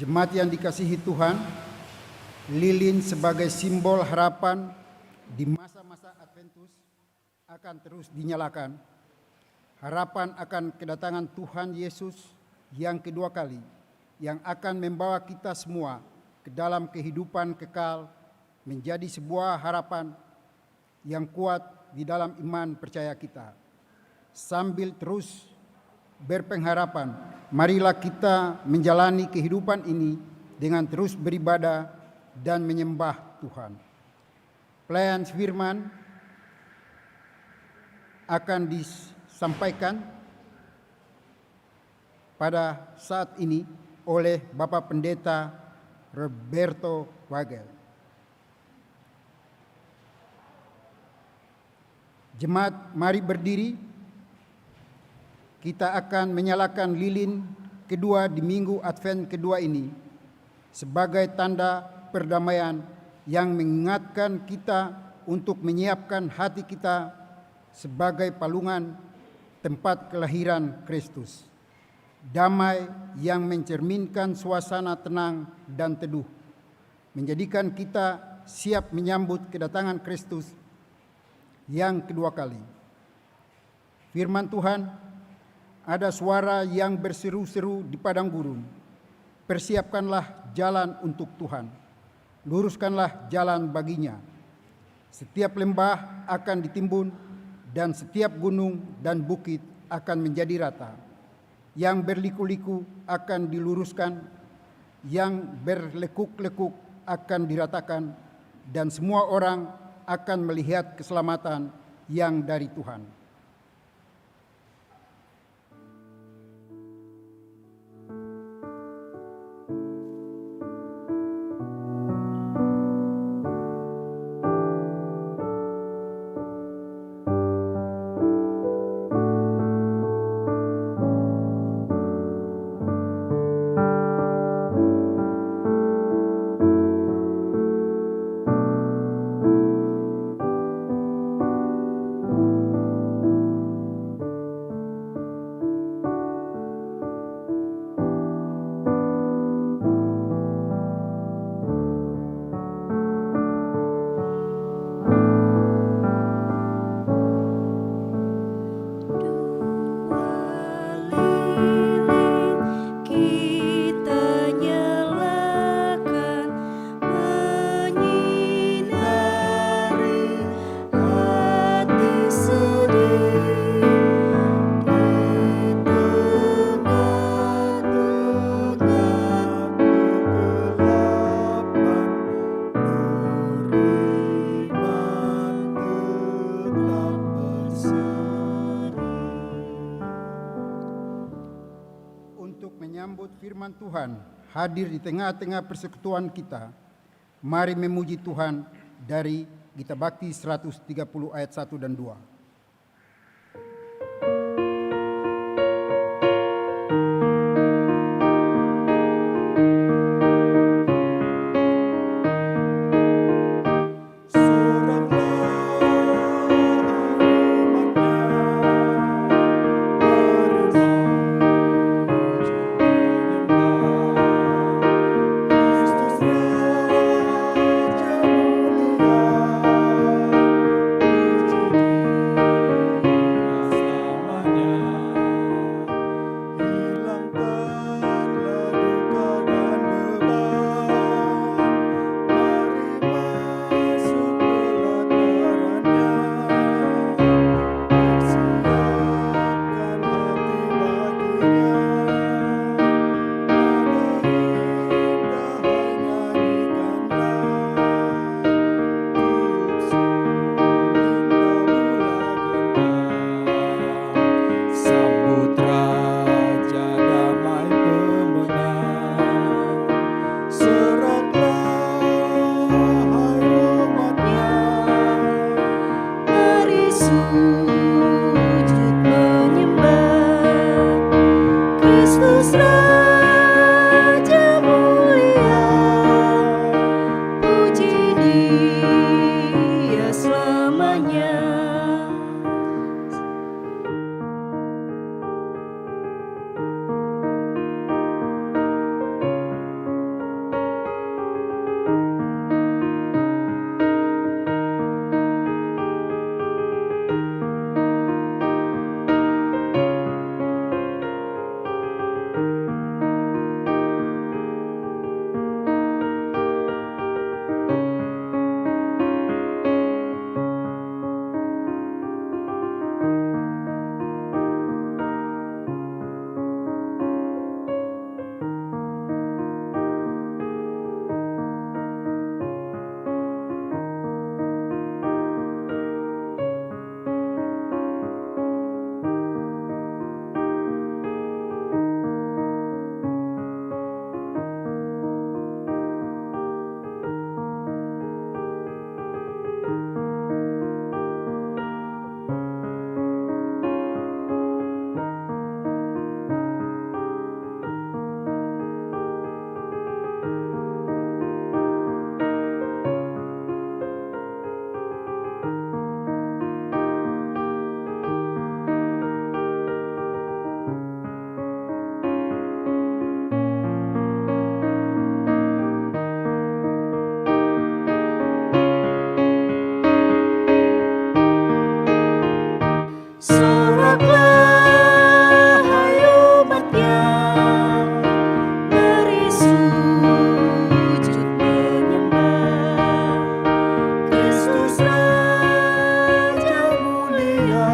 Jemaat yang dikasihi Tuhan, lilin sebagai simbol harapan di masa-masa Adventus akan terus dinyalakan. Harapan akan kedatangan Tuhan Yesus yang kedua kali, yang akan membawa kita semua ke dalam kehidupan kekal, menjadi sebuah harapan yang kuat di dalam iman percaya kita. Sambil terus berpengharapan, marilah kita menjalani kehidupan ini dengan terus beribadah dan menyembah Tuhan. Pelayan firman akan disampaikan pada saat ini oleh Bapak Pendeta Roberto Wagel. Jemaat, mari berdiri. Kita akan menyalakan lilin kedua di minggu Advent kedua ini sebagai tanda perdamaian yang mengingatkan kita untuk menyiapkan hati kita sebagai palungan tempat kelahiran Kristus. Damai yang mencerminkan suasana tenang dan teduh, menjadikan kita siap menyambut kedatangan Kristus yang kedua kali. Firman Tuhan, ada suara yang berseru-seru di padang gurun. Persiapkanlah jalan untuk Tuhan. Luruskanlah jalan baginya. Setiap lembah akan ditimbun dan setiap gunung dan bukit akan menjadi rata. Yang berliku-liku akan diluruskan, yang berlekuk-lekuk akan diratakan, dan semua orang akan melihat keselamatan yang dari Tuhan. Firman Tuhan hadir di tengah-tengah persekutuan kita. Mari memuji Tuhan dari Gita Bakti 130 ayat 1 dan 2. Sogaklah hai umatnya, mari sujud menyembah Kristus Raja mulia,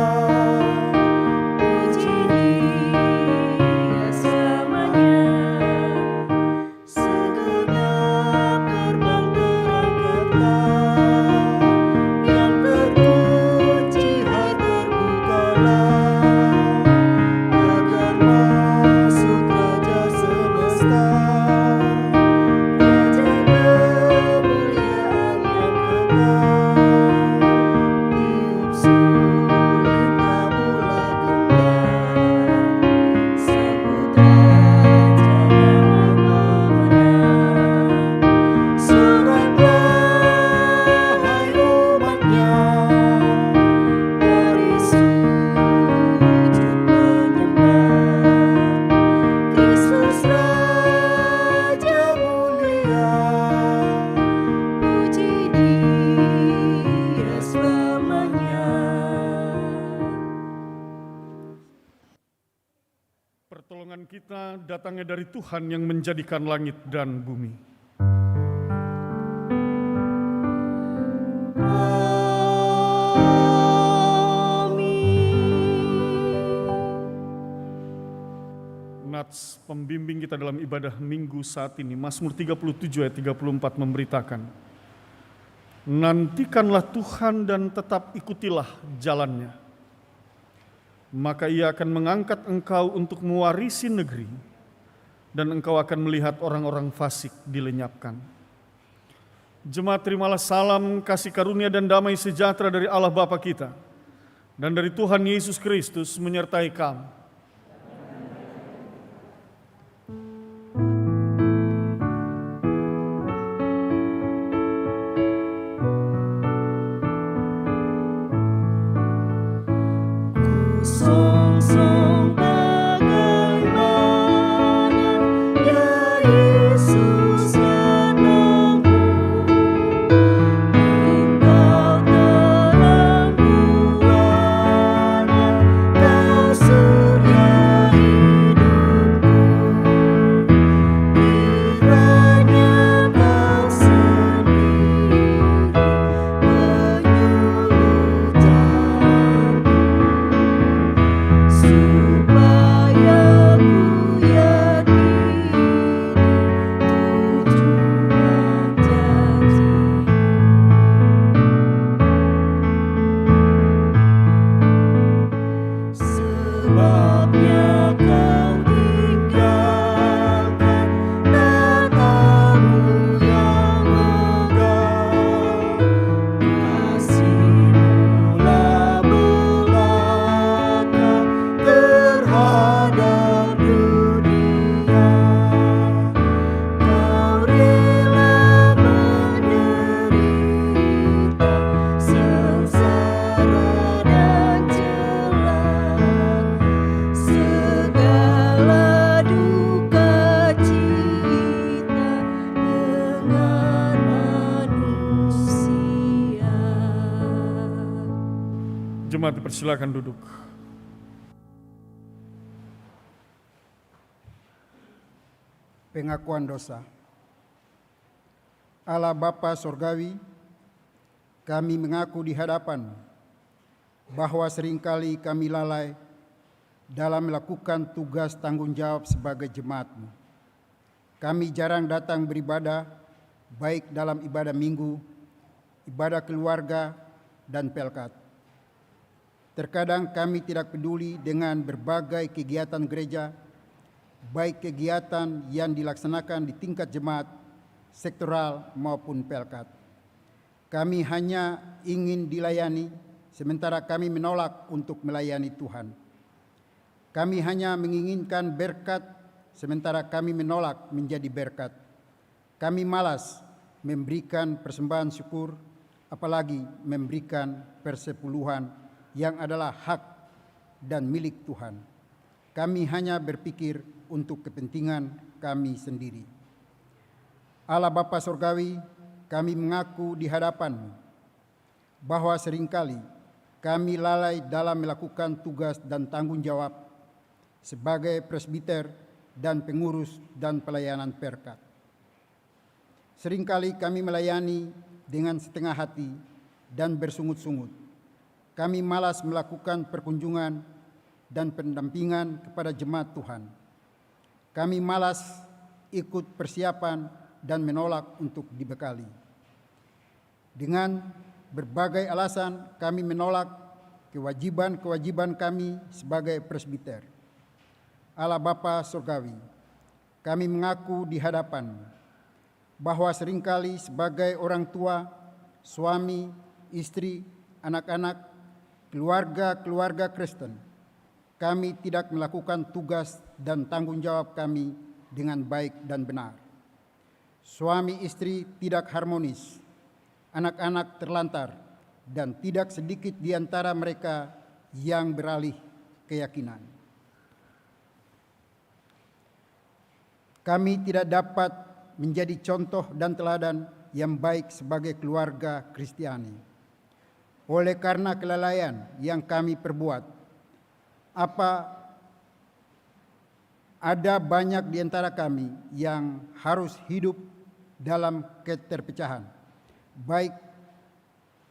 puji Dia selamanya. Segenap gerbang terangkatlah, yang terkunci hai terbukalah, agar masuk Raja semesta, Raja kemuliaan yang kekal. Tiup sulung tabulah gembala, sambut Raja yang pemenang. Soraklah hai umatnya, mari sujud menyembah Kristus Raja mulia, puji Dia selamanya. Pertolongan kita datangnya dari Tuhan yang menjadikan langit dan bumi. Nats pembimbing kita dalam ibadah minggu saat ini, Mazmur 37 ayat 34 memberitakan, nantikanlah Tuhan dan tetap ikutilah jalannya, maka Ia akan mengangkat engkau untuk mewarisi negeri, dan engkau akan melihat orang-orang fasik dilenyapkan. Jemaat, terimalah salam, kasih karunia dan damai sejahtera dari Allah Bapa kita dan dari Tuhan Yesus Kristus menyertai kamu. Song bagaimana ya Yesus datangmu, Engkau terang buana, Kau surya hidupku. Kiranya Kau sendiri penyuluh jalanku, supaya ku yakini tujuan janji-Mu. Sebabnya Kau tinggalkan tatamu yang megah, kasih-Mu lah belaka terhadap dunia. Kau rela menderita sengsara dan celah, segala duka cita dengan manusia. Jemaat, dipersilakan duduk. Pengakuan dosa. Allah Bapa Sorgawi, kami mengaku di hadapan bahwa seringkali kami lalai dalam melakukan tugas tanggung jawab sebagai jemaat-Mu. Kami jarang datang beribadah, baik dalam ibadah minggu, ibadah keluarga, dan pelkat. Terkadang kami tidak peduli dengan berbagai kegiatan gereja, baik kegiatan yang dilaksanakan di tingkat jemaat, sektoral maupun pelkat. Kami hanya ingin dilayani, sementara kami menolak untuk melayani Tuhan. Kami hanya menginginkan berkat, sementara kami menolak menjadi berkat. Kami malas memberikan persembahan syukur, apalagi memberikan persepuluhan yang adalah hak dan milik Tuhan. Kami hanya berpikir untuk kepentingan kami sendiri. Allah Bapa Sorgawi, kami mengaku di hadapan-Mu bahwa seringkali kami lalai dalam melakukan tugas dan tanggung jawab sebagai presbiter dan pengurus dan pelayanan perkat. Seringkali kami melayani dengan setengah hati dan bersungut-sungut. Kami malas melakukan perkunjungan dan pendampingan kepada jemaat Tuhan. Kami malas ikut persiapan dan menolak untuk dibekali. Dengan berbagai alasan kami menolak kewajiban-kewajiban kami sebagai presbiter. Allah Bapa Surgawi, kami mengaku di hadapan bahwa seringkali sebagai orang tua, suami, istri, anak-anak, keluarga-keluarga Kristen, kami tidak melakukan tugas dan tanggung jawab kami dengan baik dan benar. Suami istri tidak harmonis, anak-anak terlantar, dan tidak sedikit di antara mereka yang beralih keyakinan. Kami tidak dapat menjadi contoh dan teladan yang baik sebagai keluarga Kristiani. Oleh karena kelalaian yang kami perbuat, ada banyak di antara kami yang harus hidup dalam keterpecahan, baik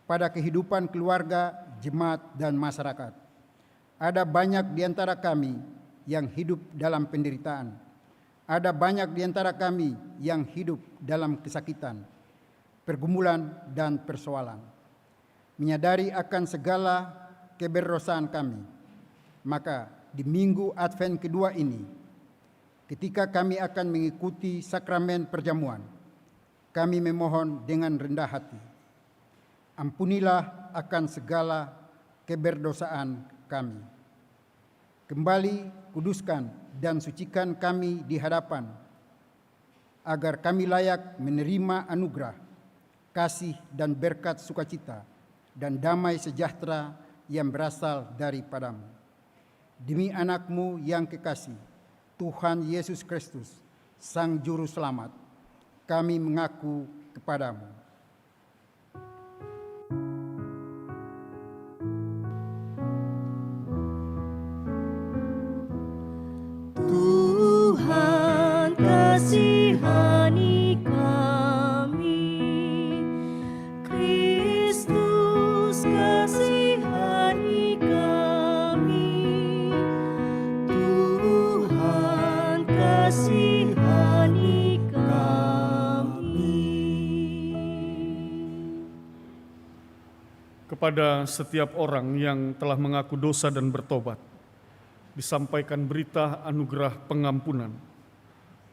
pada kehidupan keluarga, jemaat, dan masyarakat. Ada banyak di antara kami yang hidup dalam penderitaan. Ada banyak di antara kami yang hidup dalam kesakitan, pergumulan, dan persoalan. Menyadari akan segala keberdosaan kami, maka di minggu Advent kedua ini, ketika kami akan mengikuti sakramen perjamuan, kami memohon dengan rendah hati, ampunilah akan segala keberdosaan kami. Kembali kuduskan dan sucikan kami di hadapan, agar kami layak menerima anugerah, kasih dan berkat sukacita dan damai sejahtera yang berasal daripadamu. Demi anak-Mu yang kekasih, Tuhan Yesus Kristus, Sang Juru Selamat, kami mengaku kepadamu. Tuhan kasihani kami, Kristus kasihani kami, Tuhan kasihani kami. Kepada setiap orang yang telah mengaku dosa dan bertobat, disampaikan berita anugerah pengampunan.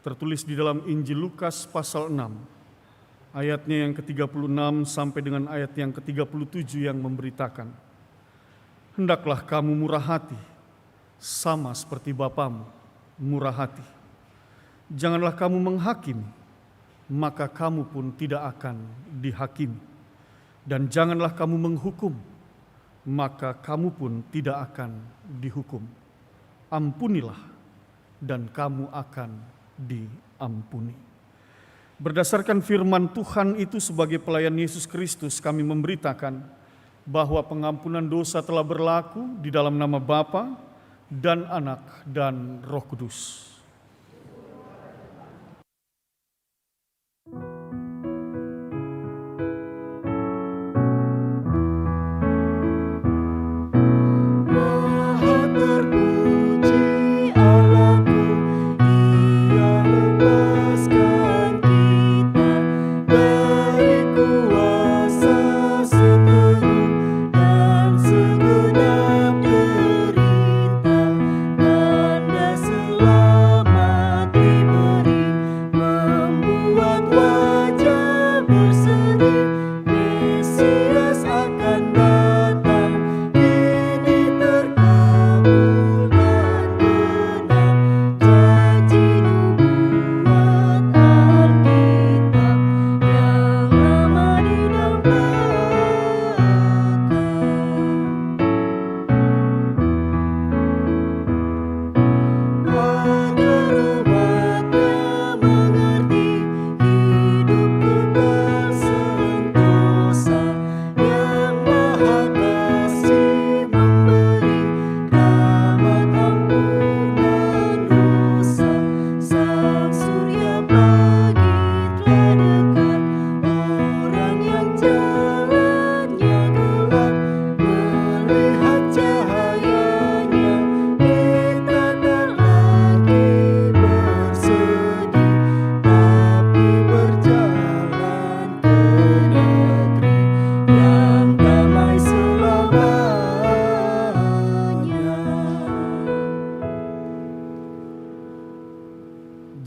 Tertulis di dalam Injil Lukas pasal 6, ayatnya yang ke-36 sampai dengan ayat yang ke-37 yang memberitakan, hendaklah kamu murah hati, sama seperti Bapamu murah hati. Janganlah kamu menghakimi, maka kamu pun tidak akan dihakimi. Dan janganlah kamu menghukum, maka kamu pun tidak akan dihukum. Ampunilah, dan kamu akan diampuni. Berdasarkan firman Tuhan itu sebagai pelayan Yesus Kristus, kami memberitakan bahwa pengampunan dosa telah berlaku di dalam nama Bapa dan Anak dan Roh Kudus. Selamat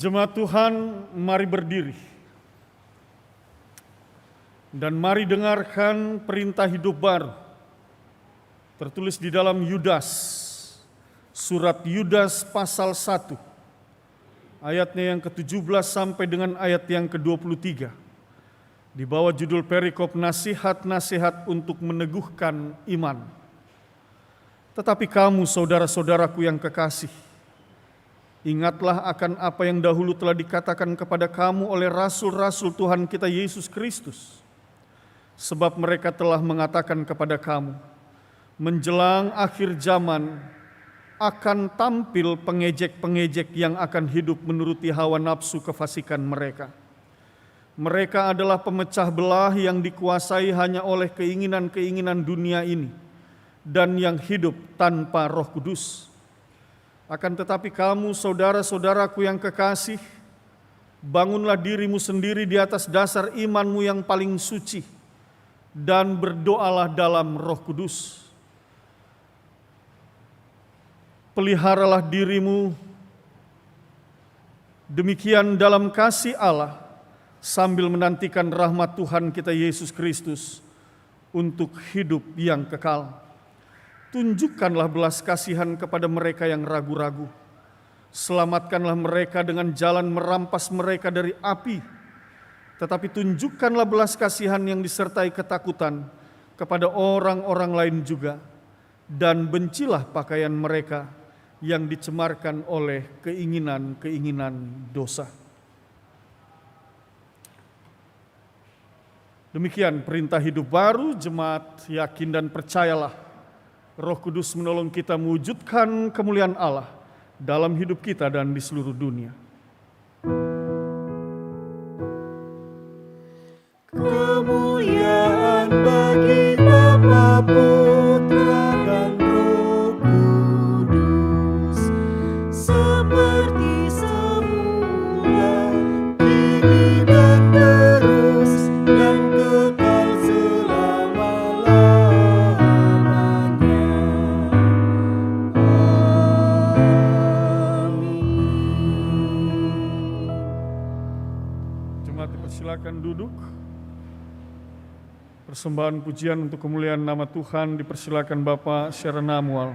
Jemaat Tuhan, mari berdiri. Dan mari dengarkan perintah hidup baru. Tertulis di dalam Yudas, surat Yudas pasal 1. Ayatnya yang ke-17 sampai dengan ayat yang ke-23. Di bawah judul perikop nasihat-nasihat untuk meneguhkan iman. Tetapi kamu saudara-saudaraku yang kekasih, ingatlah akan apa yang dahulu telah dikatakan kepada kamu oleh rasul-rasul Tuhan kita Yesus Kristus. Sebab mereka telah mengatakan kepada kamu, menjelang akhir zaman akan tampil pengejek-pengejek yang akan hidup menuruti hawa nafsu kefasikan mereka. Mereka adalah pemecah belah yang dikuasai hanya oleh keinginan-keinginan dunia ini dan yang hidup tanpa Roh Kudus. Akan tetapi kamu saudara-saudaraku yang kekasih, bangunlah dirimu sendiri di atas dasar imanmu yang paling suci dan berdoalah dalam Roh Kudus. Peliharalah dirimu demikian dalam kasih Allah sambil menantikan rahmat Tuhan kita Yesus Kristus untuk hidup yang kekal. Tunjukkanlah belas kasihan kepada mereka yang ragu-ragu. Selamatkanlah mereka dengan jalan merampas mereka dari api. Tetapi tunjukkanlah belas kasihan yang disertai ketakutan kepada orang-orang lain juga. Dan bencilah pakaian mereka yang dicemarkan oleh keinginan-keinginan dosa. Demikian perintah hidup baru, jemaat yakin dan percayalah Roh Kudus menolong kita mewujudkan kemuliaan Allah dalam hidup kita dan di seluruh dunia. Kemuliaan bagi Bapa, Putra, dan Roh Kudus, seperti semula, kini dan terus, dan kekal selama-lamanya. Amin. Jemaat dipersilakan duduk. Persembahan pujian untuk kemuliaan nama Tuhan dipersilakan Bapak Sharon Namual.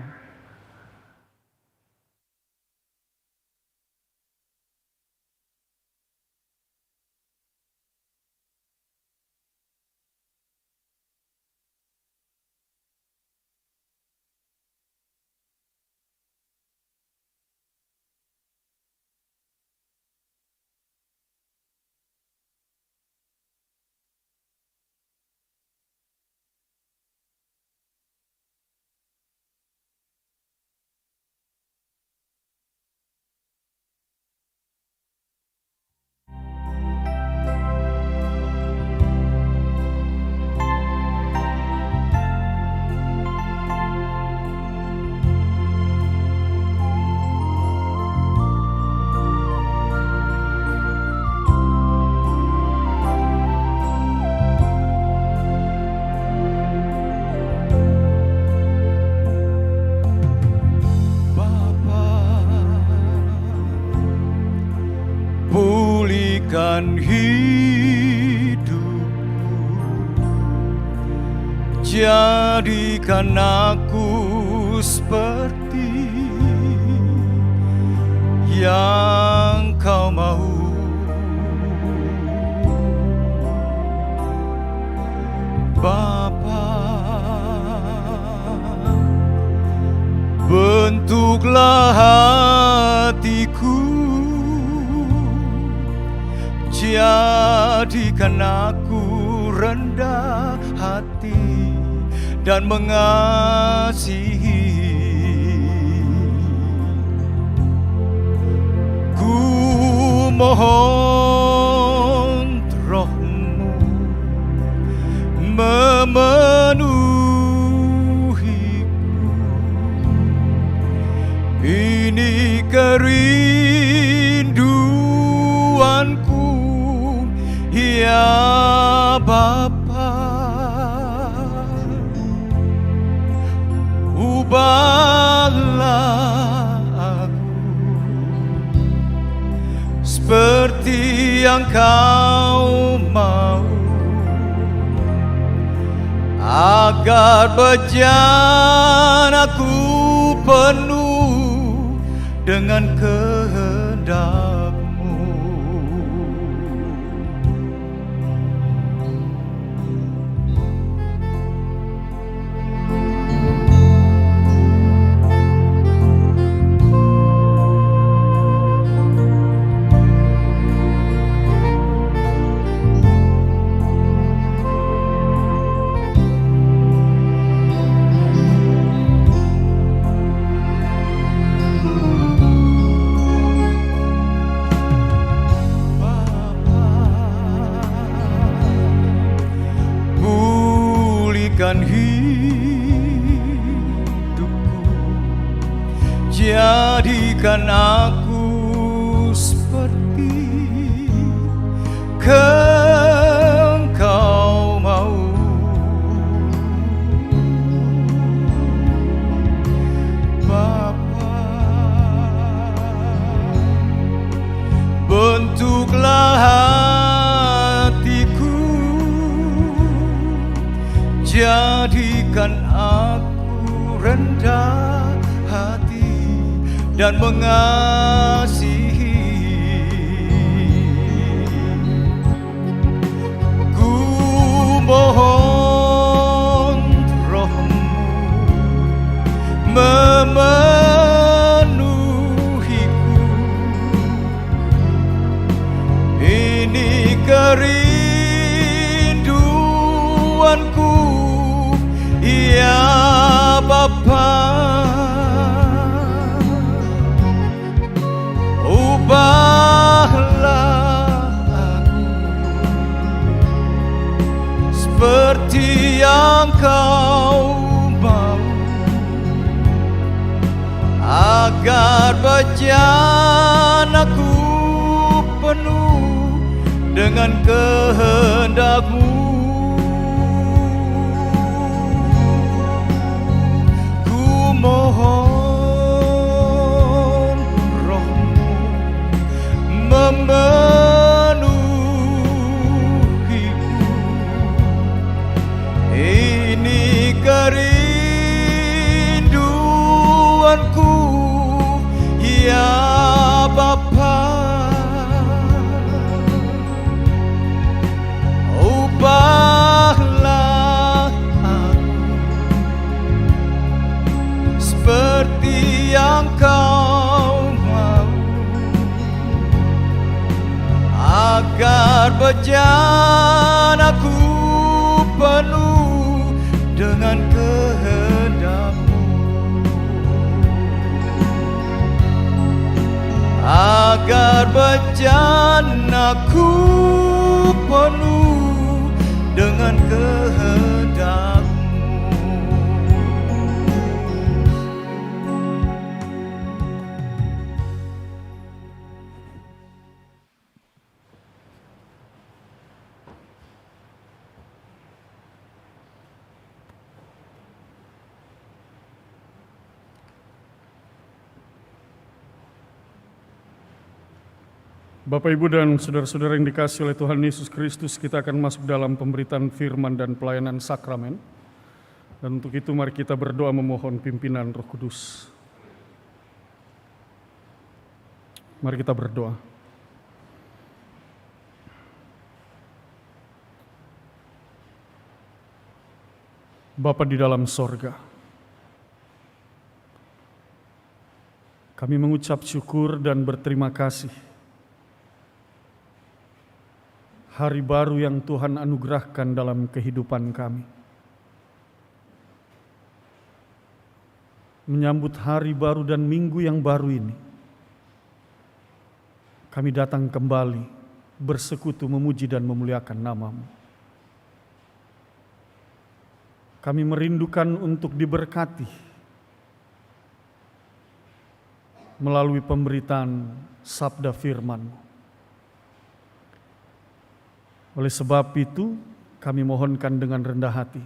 Pulihkan hidupku, jadikan aku seperti yang Kau mau. Bapa, bentuklah hatiku, jadikan aku rendah hati dan mengasihi. Ku mohon Roh-Mu memenuhiku. Ini kerinduanku, ya Bapa. Ubahlah aku yang Kau mau, agar bejanaku penuh dengan kehendak-Mu. Pulihkan hidupku, jadikan aku seperti Engkau mau. Bapa, bentuklah hatiku, jadikan aku rendah hati dan mengasihi. Ku mohon Roh-Mu memenuhiku. Ini kerinduanku, ya Bapa. Ubahlah aku seperti yang Kau mau, agar bejanaku penuh dengan kehendak-Mu. Mohon Roh-Mu memenuhiku. Ini kerinduanku, ya Bapa. Ubahlah seperti yang Kau mau, agar bejanaku penuh dengan kehendak-Mu, agar bejanaku penuh dengan kehendak-Mu. Bapak, Ibu, dan saudara-saudara yang dikasihi oleh Tuhan Yesus Kristus, kita akan masuk dalam pemberitaan firman dan pelayanan sakramen. Dan untuk itu mari kita berdoa memohon pimpinan Roh Kudus. Mari kita berdoa. Bapa di dalam sorga, kami mengucap syukur dan berterima kasih hari baru yang Tuhan anugerahkan dalam kehidupan kami. Menyambut hari baru dan minggu yang baru ini, kami datang kembali bersekutu memuji dan memuliakan nama-Mu. Kami merindukan untuk diberkati melalui pemberitaan sabda firman-Mu. Oleh sebab itu, kami mohonkan dengan rendah hati,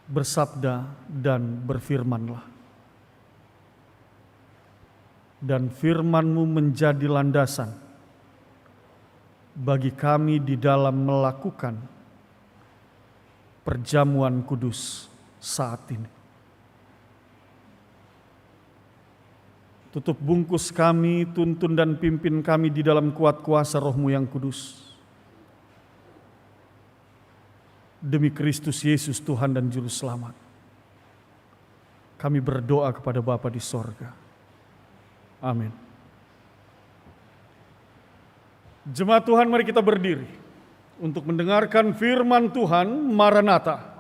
bersabda dan berfirmanlah. Dan firman-Mu menjadi landasan bagi kami di dalam melakukan perjamuan kudus saat ini. Tutup bungkus kami, tuntun dan pimpin kami di dalam kuat kuasa Roh-Mu yang kudus. Demi Kristus Yesus Tuhan dan Juru Selamat, kami berdoa kepada Bapa di sorga. Amin. Jemaat Tuhan, mari kita berdiri untuk mendengarkan firman Tuhan. Maranatha.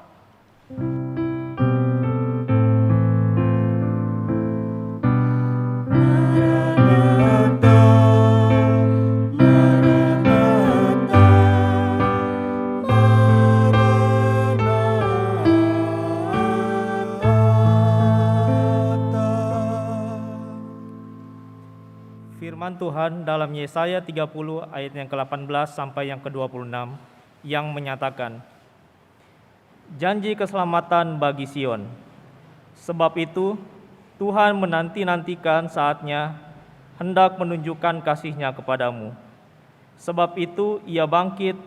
Firman Tuhan dalam Yesaya 30 ayat yang ke-18 sampai yang ke-26 yang menyatakan, janji keselamatan bagi Sion. Sebab itu Tuhan menanti-nantikan saatnya hendak menunjukkan kasih-Nya kepadamu. Sebab itu Ia bangkit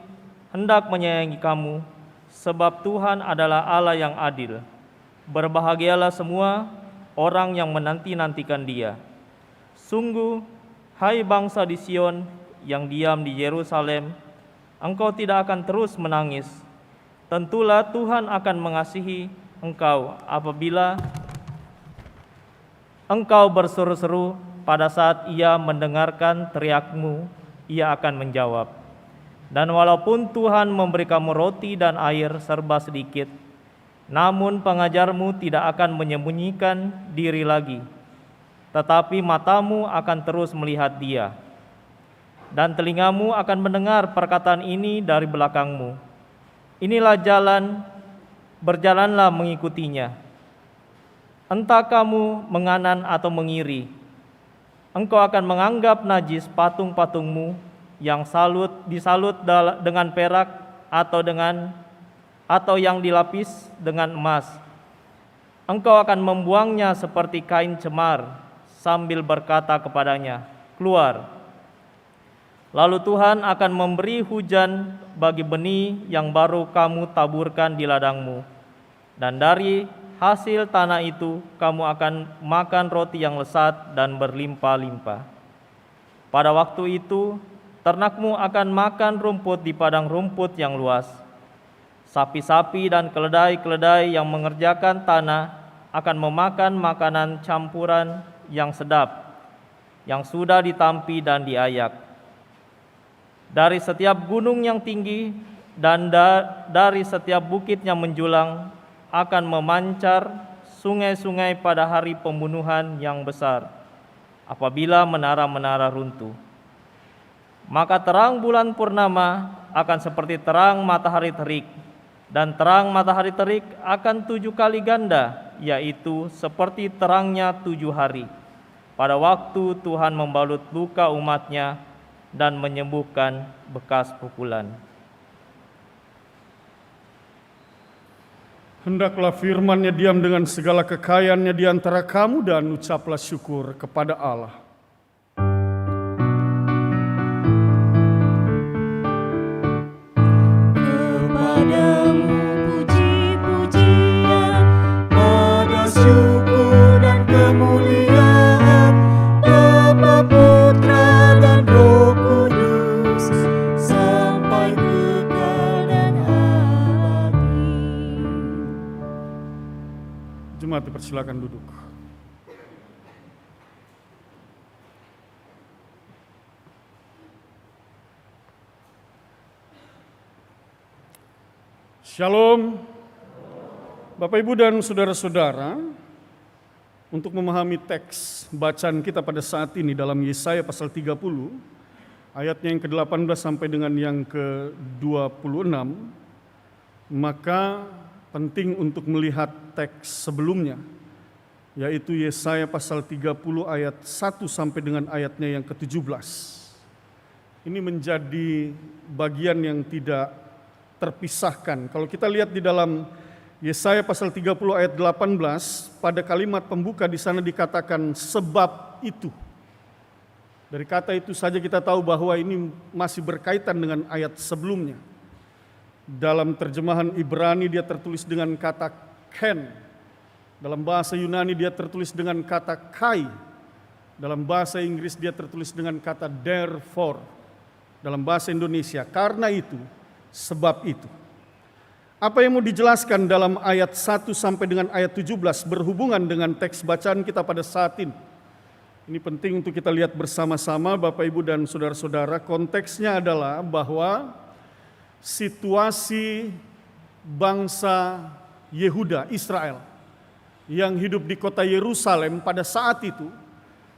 hendak menyayangi kamu, sebab Tuhan adalah Allah yang adil. Berbahagialah semua orang yang menanti-nantikan Dia. Sungguh, hai bangsa di Sion yang diam di Yerusalem, engkau tidak akan terus menangis. Tentulah Tuhan akan mengasihi engkau apabila engkau berseru-seru. Pada saat Ia mendengarkan teriakmu, Ia akan menjawab. Dan walaupun Tuhan memberi kamu roti dan air serba sedikit, namun pengajarmu tidak akan menyembunyikan diri lagi, tetapi matamu akan terus melihat Dia, dan telingamu akan mendengar perkataan ini dari belakangmu. Inilah jalan, berjalanlah mengikutinya. Entah kamu menganan atau mengiri, engkau akan menganggap najis patung-patungmu yang disalut dengan perak atau yang dilapis dengan emas. Engkau akan membuangnya seperti kain cemar, sambil berkata kepadanya, keluar. Lalu Tuhan akan memberi hujan bagi benih yang baru kamu taburkan di ladangmu. Dan dari hasil tanah itu kamu akan makan roti yang lesat dan berlimpah-limpah. Pada waktu itu ternakmu akan makan rumput di padang rumput yang luas. Sapi-sapi dan keledai-keledai yang mengerjakan tanah akan memakan makanan campuran yang sedap, yang sudah ditampi dan diayak. Dari setiap gunung yang tinggi dan dari setiap bukit yang menjulang akan memancar sungai-sungai pada hari pembunuhan yang besar, apabila menara-menara runtuh. Maka terang bulan purnama akan seperti terang matahari terik, dan terang matahari terik akan 7 kali ganda, yaitu seperti terangnya 7 hari. Pada waktu Tuhan membalut luka umat-Nya dan menyembuhkan bekas pukulan. Hendaklah firman-Nya diam dengan segala kekayaannya di antara kamu, dan ucaplah syukur kepada Allah. Kepadamu puji-pujian, ada syukur dan kemuliaan, Bapa, Putra dan Roh Kudus, sampai kekal dan abadi. Jemaat dipersilakan duduk. Shalom, Bapak Ibu dan saudara-saudara. Untuk memahami teks bacaan kita pada saat ini dalam Yesaya pasal 30, ayatnya yang ke-18 sampai dengan yang ke-26, maka penting untuk melihat teks sebelumnya, yaitu Yesaya pasal 30 ayat 1 sampai dengan ayatnya yang ke-17. Ini menjadi bagian yang tidak terpisahkan. Kalau kita lihat di dalam Yesaya pasal 30 ayat 18, pada kalimat pembuka di sana dikatakan sebab itu. Dari kata itu saja kita tahu bahwa ini masih berkaitan dengan ayat sebelumnya. Dalam terjemahan Ibrani dia tertulis dengan kata ken. Dalam bahasa Yunani dia tertulis dengan kata kai. Dalam bahasa Inggris dia tertulis dengan kata therefore. Dalam bahasa Indonesia, karena itu, sebab itu. Apa yang mau dijelaskan dalam ayat 1 sampai dengan ayat 17 berhubungan dengan teks bacaan kita pada saat ini. Ini penting untuk kita lihat bersama-sama Bapak Ibu dan Saudara-saudara. Konteksnya adalah bahwa situasi bangsa Yehuda, Israel, yang hidup di kota Yerusalem pada saat itu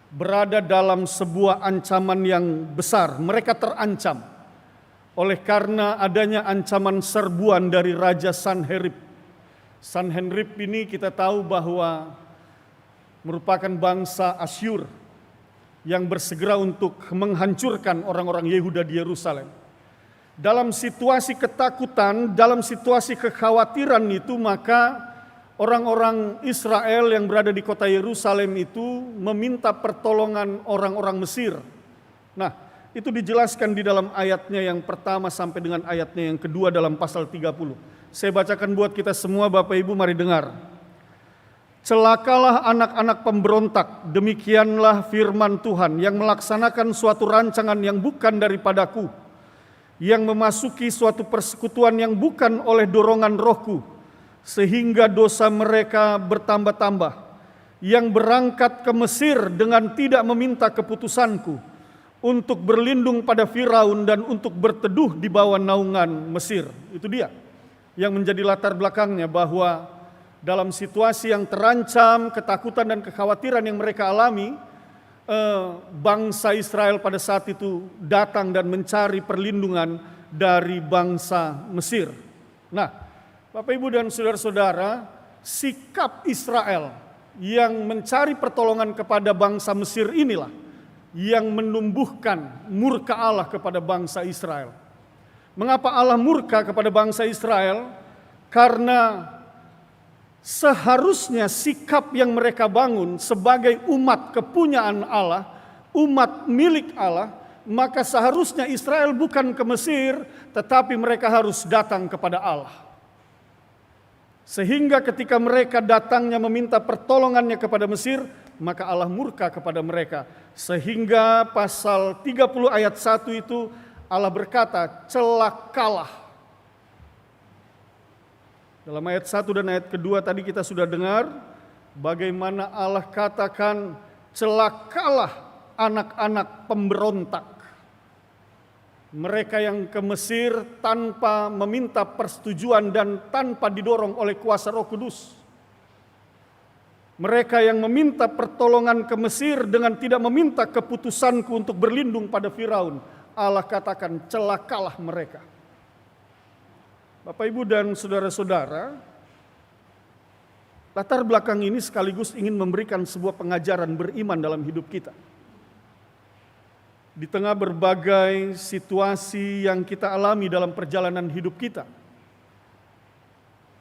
berada dalam sebuah ancaman yang besar. Mereka terancam oleh karena adanya ancaman serbuan dari Raja Sanherib. Sanherib ini kita tahu bahwa merupakan bangsa Asyur yang bersegera untuk menghancurkan orang-orang Yehuda di Yerusalem. Dalam situasi ketakutan, dalam situasi kekhawatiran itu, maka orang-orang Israel yang berada di kota Yerusalem itu meminta pertolongan orang-orang Mesir. Nah, itu dijelaskan di dalam ayatnya yang pertama sampai dengan ayatnya yang kedua dalam pasal 30. Saya bacakan buat kita semua, Bapak Ibu, mari dengar. Celakalah anak-anak pemberontak, demikianlah firman Tuhan yang melaksanakan suatu rancangan yang bukan daripadaku, yang memasuki suatu persekutuan yang bukan oleh dorongan rohku, sehingga dosa mereka bertambah-tambah, yang berangkat ke Mesir dengan tidak meminta keputusanku, untuk berlindung pada Firaun dan untuk berteduh di bawah naungan Mesir. Itu dia yang menjadi latar belakangnya, bahwa dalam situasi yang terancam, ketakutan dan kekhawatiran yang mereka alami, bangsa Israel pada saat itu datang dan mencari perlindungan dari bangsa Mesir. Nah, Bapak Ibu dan Saudara-saudara, sikap Israel yang mencari pertolongan kepada bangsa Mesir inilah yang menumbuhkan murka Allah kepada bangsa Israel. Mengapa Allah murka kepada bangsa Israel? Karena seharusnya sikap yang mereka bangun sebagai umat kepunyaan Allah, umat milik Allah, maka seharusnya Israel bukan ke Mesir, tetapi mereka harus datang kepada Allah. Sehingga ketika mereka datangnya meminta pertolongannya kepada Mesir, maka Allah murka kepada mereka. Sehingga pasal 30 ayat 1 itu Allah berkata, celakalah. Dalam ayat 1 dan ayat kedua tadi kita sudah dengar bagaimana Allah katakan celakalah anak-anak pemberontak. Mereka yang ke Mesir tanpa meminta persetujuan dan tanpa didorong oleh kuasa Roh Kudus. Mereka yang meminta pertolongan ke Mesir dengan tidak meminta keputusanku untuk berlindung pada Firaun. Allah katakan celakalah mereka. Bapak Ibu dan Saudara-saudara, latar belakang ini sekaligus ingin memberikan sebuah pengajaran beriman dalam hidup kita. Di tengah berbagai situasi yang kita alami dalam perjalanan hidup kita.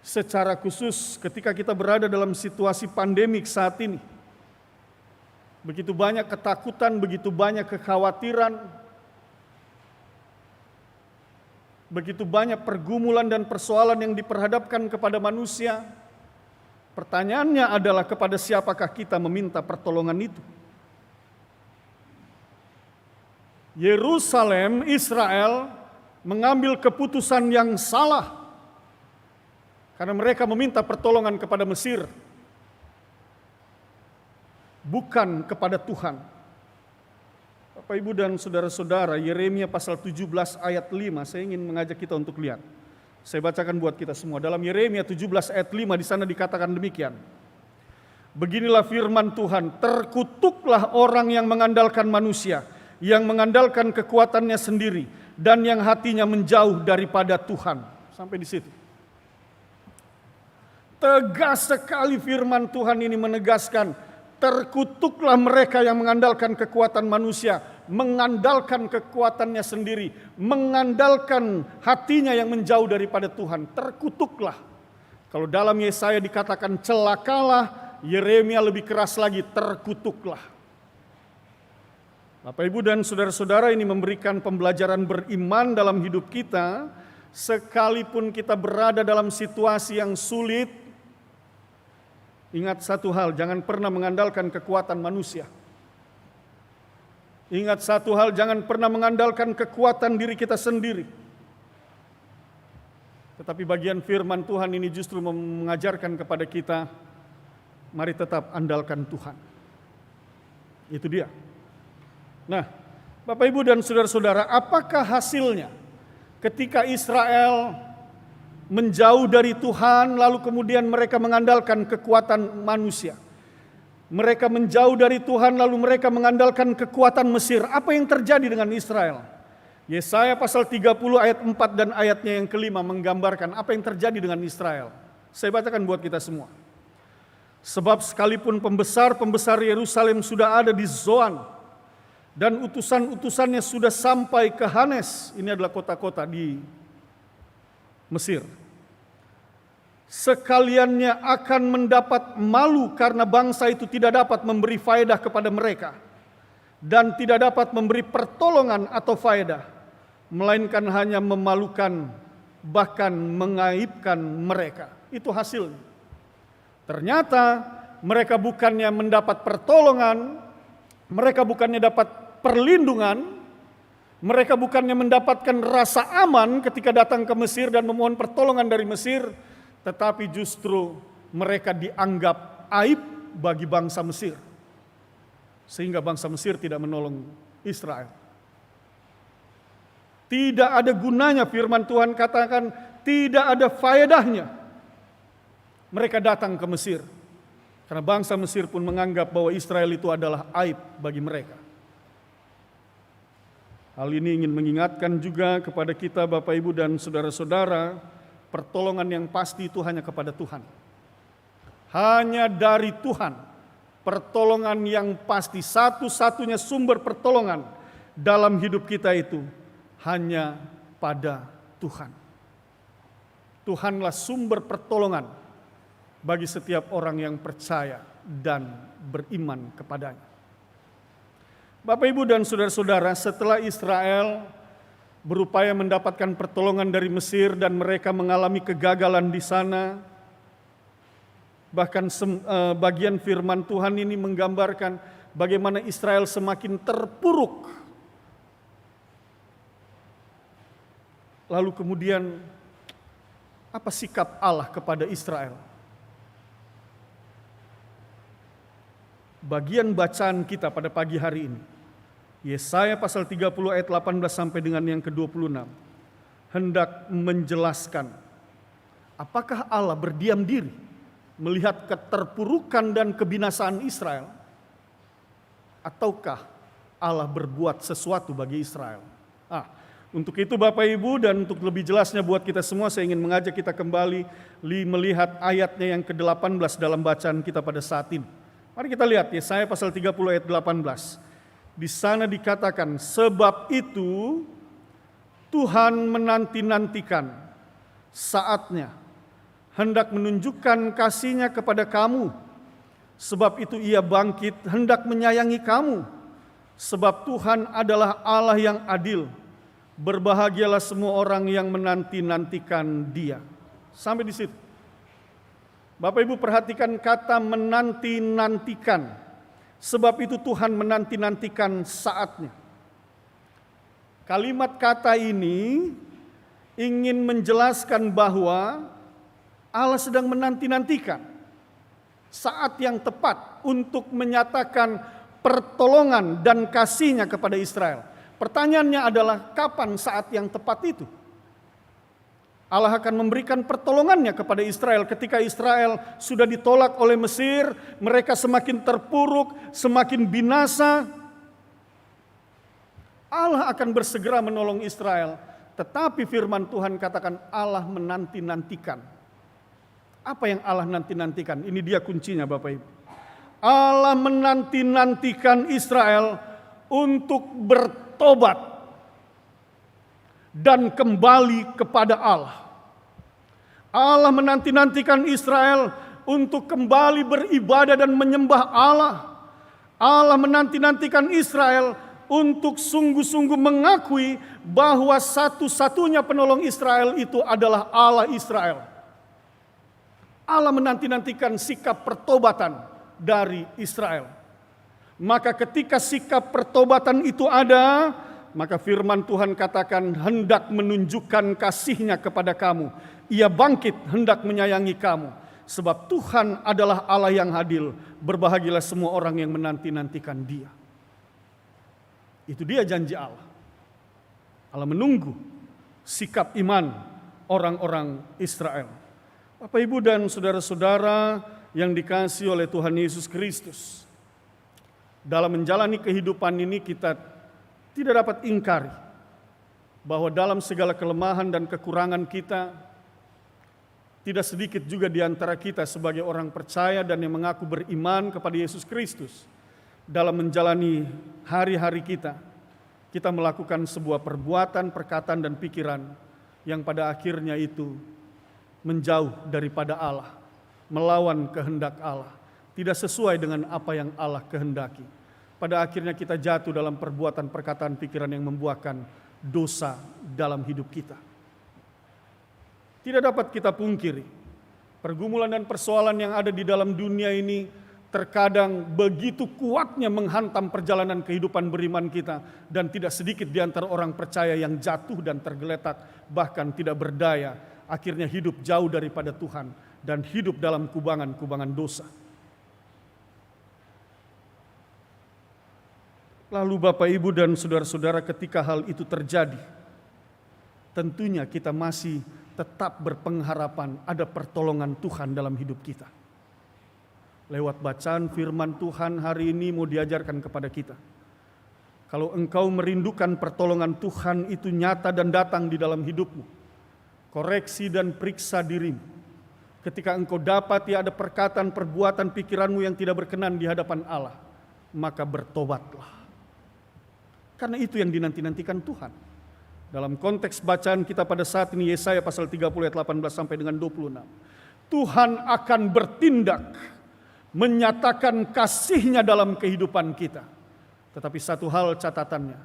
Secara khusus ketika kita berada dalam situasi pandemik saat ini. Begitu banyak ketakutan, begitu banyak kekhawatiran, begitu banyak pergumulan dan persoalan yang diperhadapkan kepada manusia. Pertanyaannya adalah kepada siapakah kita meminta pertolongan itu? Yerusalem, Israel mengambil keputusan yang salah karena mereka meminta pertolongan kepada Mesir, bukan kepada Tuhan. Bapak Ibu dan Saudara-saudara, Yeremia pasal 17 ayat 5, saya ingin mengajak kita untuk lihat. Saya bacakan buat kita semua. Dalam Yeremia 17 ayat 5 di sana dikatakan demikian. Beginilah firman Tuhan, terkutuklah orang yang mengandalkan manusia, yang mengandalkan kekuatannya sendiri, dan yang hatinya menjauh daripada Tuhan. Sampai di situ. Tegas sekali firman Tuhan ini menegaskan, terkutuklah mereka yang mengandalkan kekuatan manusia, mengandalkan kekuatannya sendiri, mengandalkan hatinya yang menjauh daripada Tuhan. Terkutuklah. Kalau dalam Yesaya dikatakan celakalah, Yeremia lebih keras lagi, terkutuklah. Bapak, Ibu, dan saudara-saudara, ini memberikan pembelajaran beriman dalam hidup kita. Sekalipun kita berada dalam situasi yang sulit, ingat satu hal, jangan pernah mengandalkan kekuatan manusia. Ingat satu hal, jangan pernah mengandalkan kekuatan diri kita sendiri. Tetapi bagian firman Tuhan ini justru mengajarkan kepada kita, mari tetap andalkan Tuhan. Itu dia. Nah, Bapak, Ibu, dan saudara-saudara, apakah hasilnya ketika Israel menjauh dari Tuhan, lalu kemudian mereka mengandalkan kekuatan manusia? Mereka menjauh dari Tuhan, lalu mereka mengandalkan kekuatan Mesir. Apa yang terjadi dengan Israel? Yesaya pasal 30 ayat 4 dan ayatnya yang kelima menggambarkan apa yang terjadi dengan Israel. Saya bacakan buat kita semua. Sebab sekalipun pembesar-pembesar Yerusalem sudah ada di Zoan, dan utusan-utusannya sudah sampai ke Hanes, ini adalah kota-kota di Mesir, sekaliannya akan mendapat malu karena bangsa itu tidak dapat memberi faedah kepada mereka dan tidak dapat memberi pertolongan atau faedah, melainkan hanya memalukan, bahkan mengaibkan mereka. Itu hasilnya. Ternyata mereka bukannya mendapat pertolongan, mereka bukannya dapat perlindungan, mereka bukannya mendapatkan rasa aman ketika datang ke Mesir dan memohon pertolongan dari Mesir, tetapi justru mereka dianggap aib bagi bangsa Mesir. Sehingga bangsa Mesir tidak menolong Israel. Tidak ada gunanya, firman Tuhan katakan, tidak ada faedahnya mereka datang ke Mesir. Karena bangsa Mesir pun menganggap bahwa Israel itu adalah aib bagi mereka. Hal ini ingin mengingatkan juga kepada kita, Bapak, Ibu, dan saudara-saudara, pertolongan yang pasti itu hanya kepada Tuhan. Hanya dari Tuhan. Pertolongan yang pasti, satu-satunya sumber pertolongan dalam hidup kita itu hanya pada Tuhan. Tuhanlah sumber pertolongan bagi setiap orang yang percaya dan beriman kepadanya. Bapak, Ibu, dan saudara-saudara, setelah Israel berupaya mendapatkan pertolongan dari Mesir dan mereka mengalami kegagalan di sana, bahkan bagian firman Tuhan ini menggambarkan bagaimana Israel semakin terpuruk. Lalu kemudian apa sikap Allah kepada Israel? Bagian bacaan kita pada pagi hari ini, Yesaya pasal 30 ayat 18 sampai dengan yang ke-26, hendak menjelaskan apakah Allah berdiam diri melihat keterpurukan dan kebinasaan Israel, ataukah Allah berbuat sesuatu bagi Israel. Untuk itu Bapak, Ibu, dan untuk lebih jelasnya buat kita semua, saya ingin mengajak kita kembali melihat ayatnya yang ke-18 dalam bacaan kita pada saat ini. Mari kita lihat Yesaya pasal 30 ayat 18. Di sana dikatakan, sebab itu Tuhan menanti-nantikan saatnya, hendak menunjukkan kasih-Nya kepada kamu. Sebab itu Ia bangkit, hendak menyayangi kamu. Sebab Tuhan adalah Allah yang adil. Berbahagialah semua orang yang menanti-nantikan Dia. Sampai di situ. Bapak, Ibu, perhatikan kata menanti-nantikan. Sebab itu Tuhan menanti-nantikan saatnya. Kalimat kata ini ingin menjelaskan bahwa Allah sedang menanti-nantikan saat yang tepat untuk menyatakan pertolongan dan kasih-Nya kepada Israel. Pertanyaannya adalah kapan saat yang tepat itu? Allah akan memberikan pertolongannya kepada Israel ketika Israel sudah ditolak oleh Mesir, mereka semakin terpuruk, semakin binasa. Allah akan bersegera menolong Israel, tetapi firman Tuhan katakan Allah menanti-nantikan. Apa yang Allah nanti-nantikan? Ini dia kuncinya, Bapak, Ibu. Allah menanti-nantikan Israel untuk bertobat dan kembali kepada Allah. Allah menanti-nantikan Israel untuk kembali beribadah dan menyembah Allah. Allah menanti-nantikan Israel untuk sungguh-sungguh mengakui bahwa satu-satunya penolong Israel itu adalah Allah Israel. Allah menanti-nantikan sikap pertobatan dari Israel. Maka ketika sikap pertobatan itu ada, maka firman Tuhan katakan hendak menunjukkan kasih-Nya kepada kamu. Ia bangkit hendak menyayangi kamu. Sebab Tuhan adalah Allah yang adil. Berbahagialah semua orang yang menanti-nantikan Dia. Itu dia janji Allah. Allah menunggu sikap iman orang-orang Israel. Bapak, Ibu, dan saudara-saudara yang dikasihi oleh Tuhan Yesus Kristus. Dalam menjalani kehidupan ini kita tidak dapat ingkari bahwa dalam segala kelemahan dan kekurangan kita, tidak sedikit juga di antara kita sebagai orang percaya dan yang mengaku beriman kepada Yesus Kristus. Dalam menjalani hari-hari kita melakukan sebuah perbuatan, perkataan, dan pikiran yang pada akhirnya itu menjauh daripada Allah, melawan kehendak Allah, tidak sesuai dengan apa yang Allah kehendaki. Pada akhirnya kita jatuh dalam perbuatan, perkataan, pikiran yang membuahkan dosa dalam hidup kita. Tidak dapat kita pungkiri, pergumulan dan persoalan yang ada di dalam dunia ini terkadang begitu kuatnya menghantam perjalanan kehidupan beriman kita, dan tidak sedikit di antara orang percaya yang jatuh dan tergeletak, bahkan tidak berdaya, akhirnya hidup jauh daripada Tuhan dan hidup dalam kubangan-kubangan dosa. Lalu Bapak, Ibu, dan saudara-saudara, ketika hal itu terjadi, tentunya kita masih tetap berpengharapan ada pertolongan Tuhan dalam hidup kita. Lewat bacaan firman Tuhan hari ini mau diajarkan kepada kita. Kalau engkau merindukan pertolongan Tuhan itu nyata dan datang di dalam hidupmu, koreksi dan periksa dirimu. Ketika engkau dapati ada perkataan, perbuatan, pikiranmu yang tidak berkenan di hadapan Allah, maka bertobatlah. Karena itu yang dinanti-nantikan Tuhan. Dalam konteks bacaan kita pada saat ini, Yesaya pasal 30 ayat 18 sampai dengan 26. Tuhan akan bertindak, menyatakan kasih-Nya dalam kehidupan kita. Tetapi satu hal catatannya,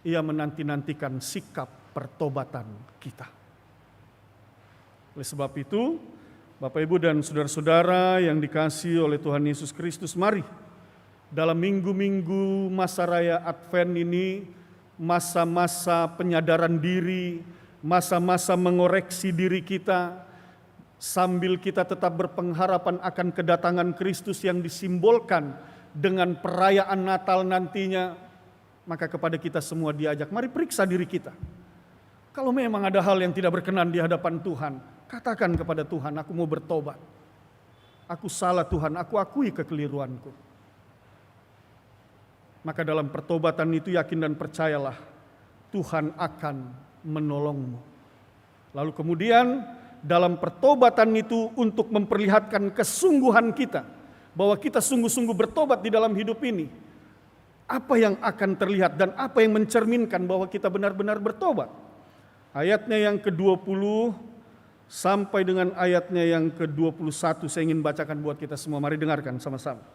Ia menanti-nantikan sikap pertobatan kita. Oleh sebab itu, Bapak, Ibu, dan saudara-saudara yang dikasihi oleh Tuhan Yesus Kristus, mari dalam minggu-minggu masa raya Advent ini, masa-masa penyadaran diri, masa-masa mengoreksi diri kita, sambil kita tetap berpengharapan akan kedatangan Kristus yang disimbolkan dengan perayaan Natal nantinya, maka kepada kita semua diajak, mari periksa diri kita. Kalau memang ada hal yang tidak berkenan di hadapan Tuhan, katakan kepada Tuhan, aku mau bertobat. Aku salah Tuhan, aku akui kekeliruanku. Maka dalam pertobatan itu yakin dan percayalah, Tuhan akan menolongmu. Lalu kemudian dalam pertobatan itu untuk memperlihatkan kesungguhan kita, bahwa kita sungguh-sungguh bertobat di dalam hidup ini. Apa yang akan terlihat dan apa yang mencerminkan bahwa kita benar-benar bertobat? Ayatnya yang ke-20 sampai dengan ayatnya yang ke-21 saya ingin bacakan buat kita semua. Mari dengarkan sama-sama.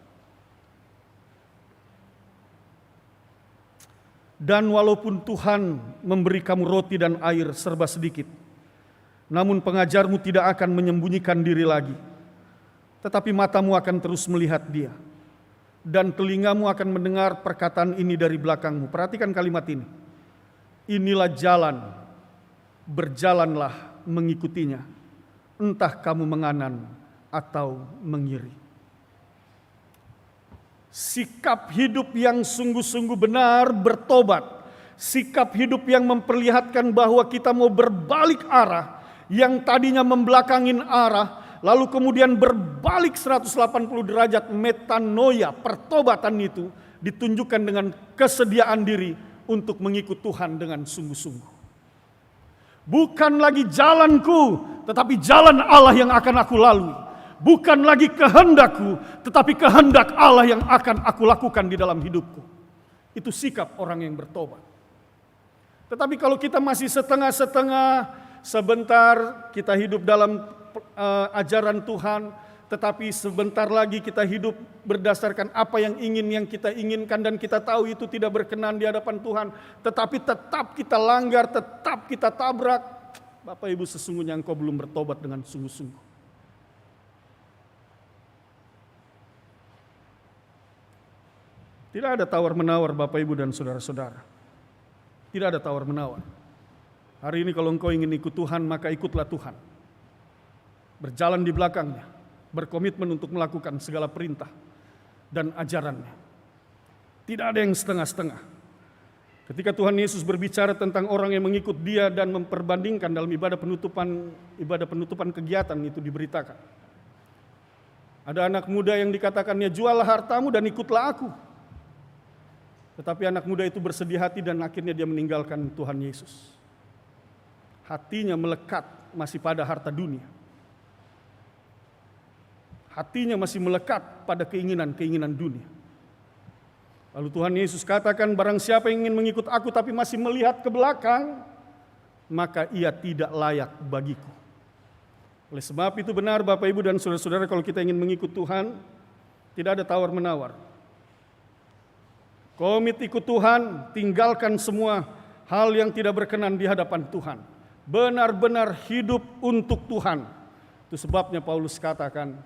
Dan walaupun Tuhan memberi kamu roti dan air serba sedikit, namun pengajarmu tidak akan menyembunyikan diri lagi. Tetapi matamu akan terus melihat Dia, dan telingamu akan mendengar perkataan ini dari belakangmu. Perhatikan kalimat ini. Inilah jalan, berjalanlah mengikutinya, entah kamu menganan atau mengiri. Sikap hidup yang sungguh-sungguh benar bertobat. Sikap hidup yang memperlihatkan bahwa kita mau berbalik arah, yang tadinya membelakangin arah, lalu kemudian berbalik 180 derajat, metanoia, pertobatan itu ditunjukkan dengan kesediaan diri untuk mengikut Tuhan dengan sungguh-sungguh. Bukan lagi jalanku, tetapi jalan Allah yang akan aku lalui. Bukan lagi kehendakku, tetapi kehendak Allah yang akan aku lakukan di dalam hidupku. Itu sikap orang yang bertobat. Tetapi kalau kita masih setengah-setengah, sebentar kita hidup dalam ajaran Tuhan, tetapi sebentar lagi kita hidup berdasarkan apa yang kita inginkan dan kita tahu itu tidak berkenan di hadapan Tuhan, tetapi tetap kita langgar, tetap kita tabrak. Bapak Ibu, sesungguhnya engkau belum bertobat dengan sungguh-sungguh. Tidak ada tawar-menawar Bapak Ibu dan saudara-saudara. Tidak ada tawar-menawar. Hari ini kalau engkau ingin ikut Tuhan, maka ikutlah Tuhan. Berjalan di belakangnya, berkomitmen untuk melakukan segala perintah dan ajarannya. Tidak ada yang setengah-setengah. Ketika Tuhan Yesus berbicara tentang orang yang mengikut Dia dan memperbandingkan dalam ibadah penutupan kegiatan itu diberitakan. Ada anak muda yang dikatakannya, juallah hartamu dan ikutlah aku. Tetapi anak muda itu bersedih hati dan akhirnya dia meninggalkan Tuhan Yesus. Hatinya melekat masih pada harta dunia. Hatinya masih melekat pada keinginan-keinginan dunia. Lalu Tuhan Yesus katakan, barang siapa yang ingin mengikut aku tapi masih melihat ke belakang, maka ia tidak layak bagiku. Oleh sebab itu benar Bapak Ibu dan saudara-saudara, kalau kita ingin mengikut Tuhan, tidak ada tawar-menawar. Komit ikut Tuhan, tinggalkan semua hal yang tidak berkenan di hadapan Tuhan. Benar-benar hidup untuk Tuhan. Itu sebabnya Paulus katakan,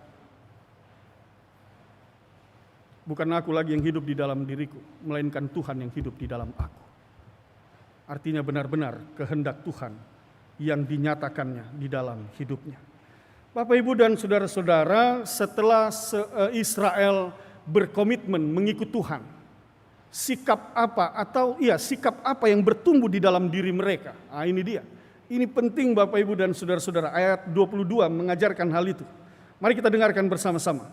bukan aku lagi yang hidup di dalam diriku, melainkan Tuhan yang hidup di dalam aku. Artinya benar-benar kehendak Tuhan yang dinyatakannya di dalam hidupnya. Bapak Ibu dan saudara-saudara, setelah Israel berkomitmen mengikut Tuhan, sikap apa yang bertumbuh di dalam diri mereka? Nah, ini dia. Ini penting Bapak Ibu dan saudara-saudara. Ayat 22 mengajarkan hal itu. Mari kita dengarkan bersama-sama.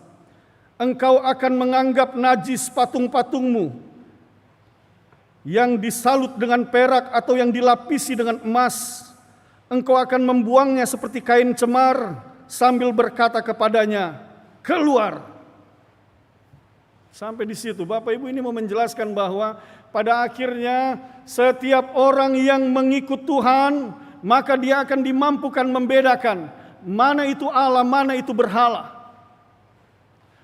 Engkau akan menganggap najis patung-patungmu yang disalut dengan perak atau yang dilapisi dengan emas. Engkau akan membuangnya seperti kain cemar sambil berkata kepadanya, keluar. Sampai di situ Bapak Ibu, ini mau menjelaskan bahwa pada akhirnya setiap orang yang mengikut Tuhan, maka dia akan dimampukan membedakan mana itu Allah, mana itu berhala.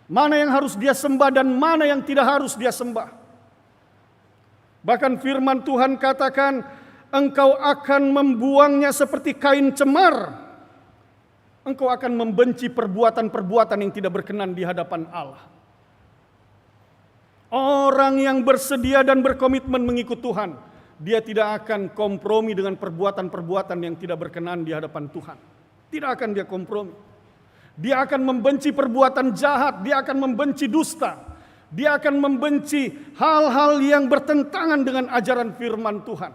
Mana yang harus dia sembah dan mana yang tidak harus dia sembah. Bahkan firman Tuhan katakan, engkau akan membuangnya seperti kain cemar. Engkau akan membenci perbuatan-perbuatan yang tidak berkenan di hadapan Allah. Orang yang bersedia dan berkomitmen mengikut Tuhan, dia tidak akan kompromi dengan perbuatan-perbuatan yang tidak berkenan di hadapan Tuhan. Tidak akan dia kompromi. Dia akan membenci perbuatan jahat, dia akan membenci dusta, dia akan membenci hal-hal yang bertentangan dengan ajaran firman Tuhan.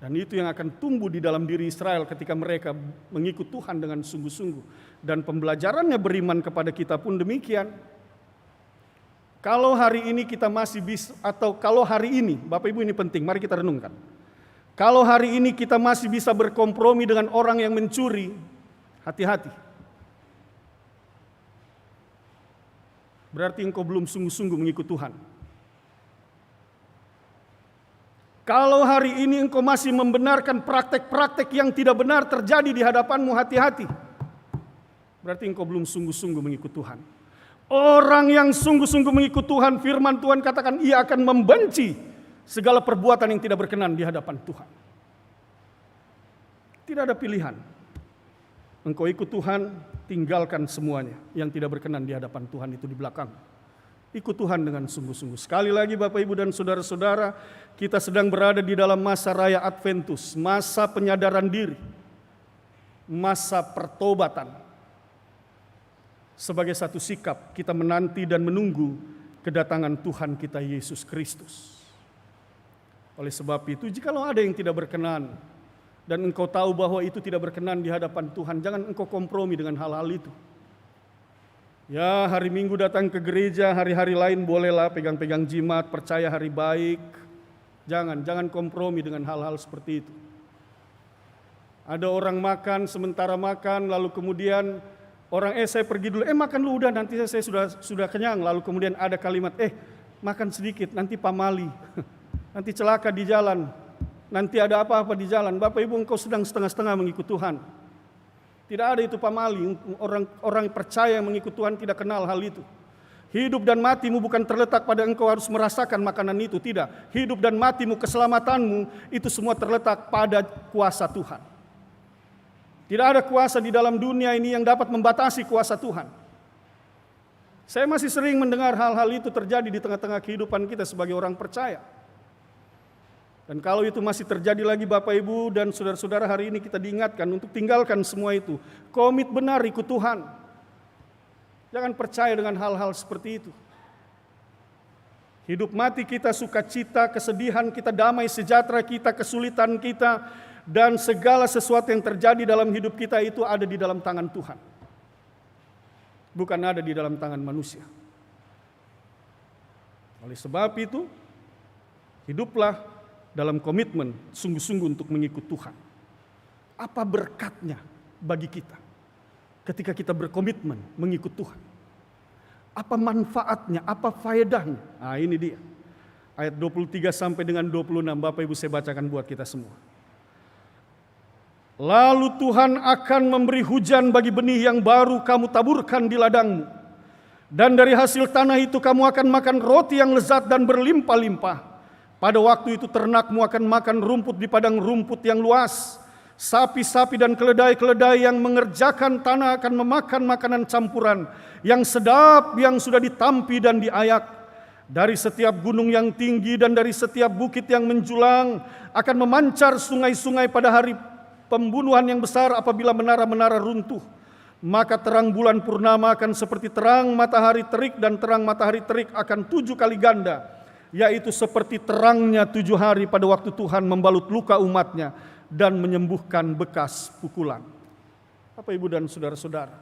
Dan itu yang akan tumbuh di dalam diri Israel ketika mereka mengikut Tuhan dengan sungguh-sungguh. Dan pembelajarannya beriman kepada kita pun demikian. Kalau hari ini kita masih bisa, atau kalau hari ini, Bapak Ibu ini penting, mari kita renungkan. Kalau hari ini kita masih bisa berkompromi dengan orang yang mencuri, hati-hati. Berarti engkau belum sungguh-sungguh mengikut Tuhan. Kalau hari ini engkau masih membenarkan praktek-praktek yang tidak benar terjadi di hadapanmu, hati-hati. Berarti engkau belum sungguh-sungguh mengikut Tuhan. Orang yang sungguh-sungguh mengikut Tuhan, firman Tuhan katakan ia akan membenci segala perbuatan yang tidak berkenan di hadapan Tuhan. Tidak ada pilihan. Engkau ikut Tuhan, tinggalkan semuanya yang tidak berkenan di hadapan Tuhan itu di belakang. Ikut Tuhan dengan sungguh-sungguh. Sekali lagi Bapak Ibu dan saudara-saudara, kita sedang berada di dalam masa raya Adventus, masa penyadaran diri, masa pertobatan. Sebagai satu sikap kita menanti dan menunggu kedatangan Tuhan kita Yesus Kristus. Oleh sebab itu, jikalau ada yang tidak berkenan dan engkau tahu bahwa itu tidak berkenan di hadapan Tuhan, jangan engkau kompromi dengan hal-hal itu. Ya, hari Minggu datang ke gereja, hari-hari lain bolehlah pegang-pegang jimat, percaya hari baik. Jangan kompromi dengan hal-hal seperti itu. Ada orang makan, sementara makan, lalu kemudian orang saya pergi dulu, makan dulu udah, nanti saya sudah kenyang. Lalu kemudian ada kalimat, makan sedikit, nanti pamali, nanti celaka di jalan, nanti ada apa-apa di jalan. Bapak Ibu, engkau sedang setengah-setengah mengikut Tuhan. Tidak ada itu pamali, orang percaya yang mengikut Tuhan tidak kenal hal itu. Hidup dan matimu bukan terletak pada engkau harus merasakan makanan itu, tidak. Hidup dan matimu, keselamatanmu, itu semua terletak pada kuasa Tuhan. Tidak ada kuasa di dalam dunia ini yang dapat membatasi kuasa Tuhan. Saya masih sering mendengar hal-hal itu terjadi di tengah-tengah kehidupan kita sebagai orang percaya. Dan kalau itu masih terjadi lagi Bapak Ibu dan saudara-saudara, hari ini kita diingatkan untuk tinggalkan semua itu. Komit benar ikut Tuhan. Jangan percaya dengan hal-hal seperti itu. Hidup mati kita, sukacita, kesedihan kita, damai sejahtera kita, kesulitan kita, dan segala sesuatu yang terjadi dalam hidup kita itu ada di dalam tangan Tuhan. Bukan ada di dalam tangan manusia. Oleh sebab itu, hiduplah dalam komitmen sungguh-sungguh untuk mengikut Tuhan. Apa berkatnya bagi kita ketika kita berkomitmen mengikut Tuhan? Apa manfaatnya, apa faedahnya? Nah, ini dia. Ayat 23 sampai dengan 26, Bapak Ibu saya bacakan buat kita semua. Lalu Tuhan akan memberi hujan bagi benih yang baru kamu taburkan di ladangmu. Dan dari hasil tanah itu kamu akan makan roti yang lezat dan berlimpah-limpah. Pada waktu itu ternakmu akan makan rumput di padang rumput yang luas. Sapi-sapi dan keledai-keledai yang mengerjakan tanah akan memakan makanan campuran yang sedap yang sudah ditampi dan diayak. Dari setiap gunung yang tinggi dan dari setiap bukit yang menjulang akan memancar sungai-sungai pada hari pembunuhan yang besar apabila menara-menara runtuh. Maka terang bulan purnama akan seperti terang matahari terik dan terang matahari terik akan 7 kali ganda. Yaitu seperti terangnya 7 hari pada waktu Tuhan membalut luka umatnya dan menyembuhkan bekas pukulan. Bapak Ibu dan saudara-saudara,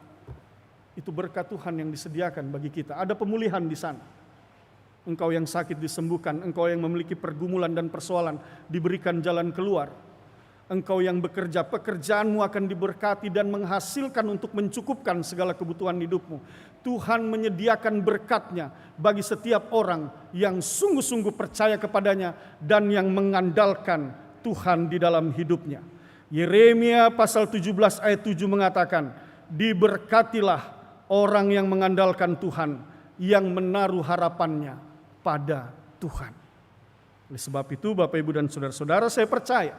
itu berkat Tuhan yang disediakan bagi kita. Ada pemulihan di sana. Engkau yang sakit disembuhkan, engkau yang memiliki pergumulan dan persoalan diberikan jalan keluar. Engkau yang bekerja, pekerjaanmu akan diberkati dan menghasilkan untuk mencukupkan segala kebutuhan hidupmu. Tuhan menyediakan berkat-Nya bagi setiap orang yang sungguh-sungguh percaya kepadanya dan yang mengandalkan Tuhan di dalam hidupnya. Yeremia pasal 17 ayat 7 mengatakan, diberkatilah orang yang mengandalkan Tuhan, yang menaruh harapannya pada Tuhan. Oleh sebab itu Bapak Ibu dan saudara-saudara, saya percaya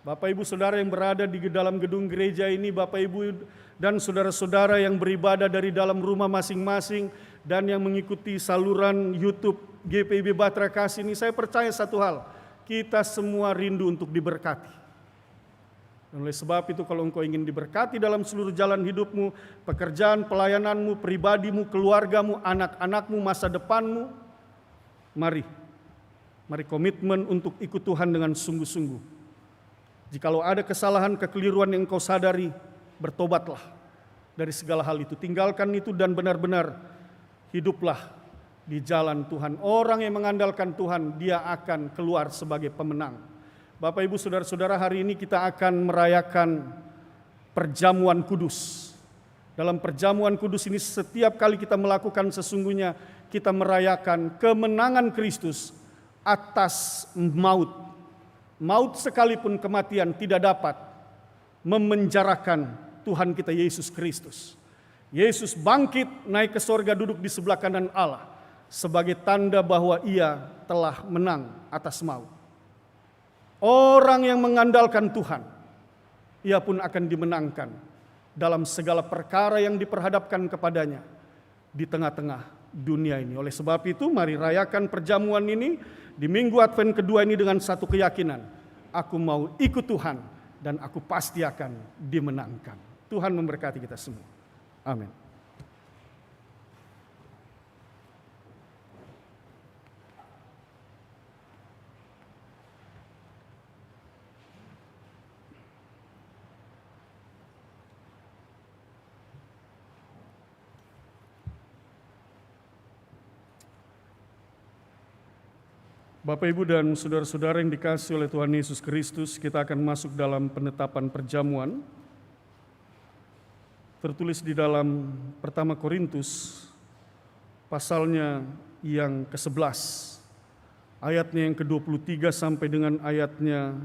Bapak Ibu Saudara yang berada di dalam gedung gereja ini, Bapak Ibu dan saudara-saudara yang beribadah dari dalam rumah masing-masing dan yang mengikuti saluran YouTube GPIB Batra Kasih ini, saya percaya satu hal, kita semua rindu untuk diberkati. Dan oleh sebab itu kalau engkau ingin diberkati dalam seluruh jalan hidupmu, pekerjaan, pelayananmu, pribadimu, keluargamu, anak-anakmu, masa depanmu, mari komitmen untuk ikut Tuhan dengan sungguh-sungguh. Jikalau ada kesalahan, kekeliruan yang engkau sadari, bertobatlah dari segala hal itu. Tinggalkan itu dan benar-benar hiduplah di jalan Tuhan. Orang yang mengandalkan Tuhan, dia akan keluar sebagai pemenang. Bapak Ibu Saudara-saudara, hari ini kita akan merayakan perjamuan kudus. Dalam perjamuan kudus ini setiap kali kita melakukan sesungguhnya kita merayakan kemenangan Kristus atas maut. Maut sekalipun kematian tidak dapat memenjarakan Tuhan kita Yesus Kristus. Yesus bangkit naik ke sorga duduk di sebelah kanan Allah sebagai tanda bahwa Ia telah menang atas maut. Orang yang mengandalkan Tuhan, ia pun akan dimenangkan dalam segala perkara yang diperhadapkan kepadanya di tengah-tengah dunia ini. Oleh sebab itu mari rayakan perjamuan ini di minggu Advent kedua ini dengan satu keyakinan. Aku mau ikut Tuhan dan aku pasti akan dimenangkan. Tuhan memberkati kita semua. Amin. Bapak, Ibu, dan saudara-saudara yang dikasihi oleh Tuhan Yesus Kristus, kita akan masuk dalam penetapan perjamuan. Tertulis di dalam 1 Korintus, pasalnya yang ke-11, ayatnya yang ke-23 sampai dengan ayatnya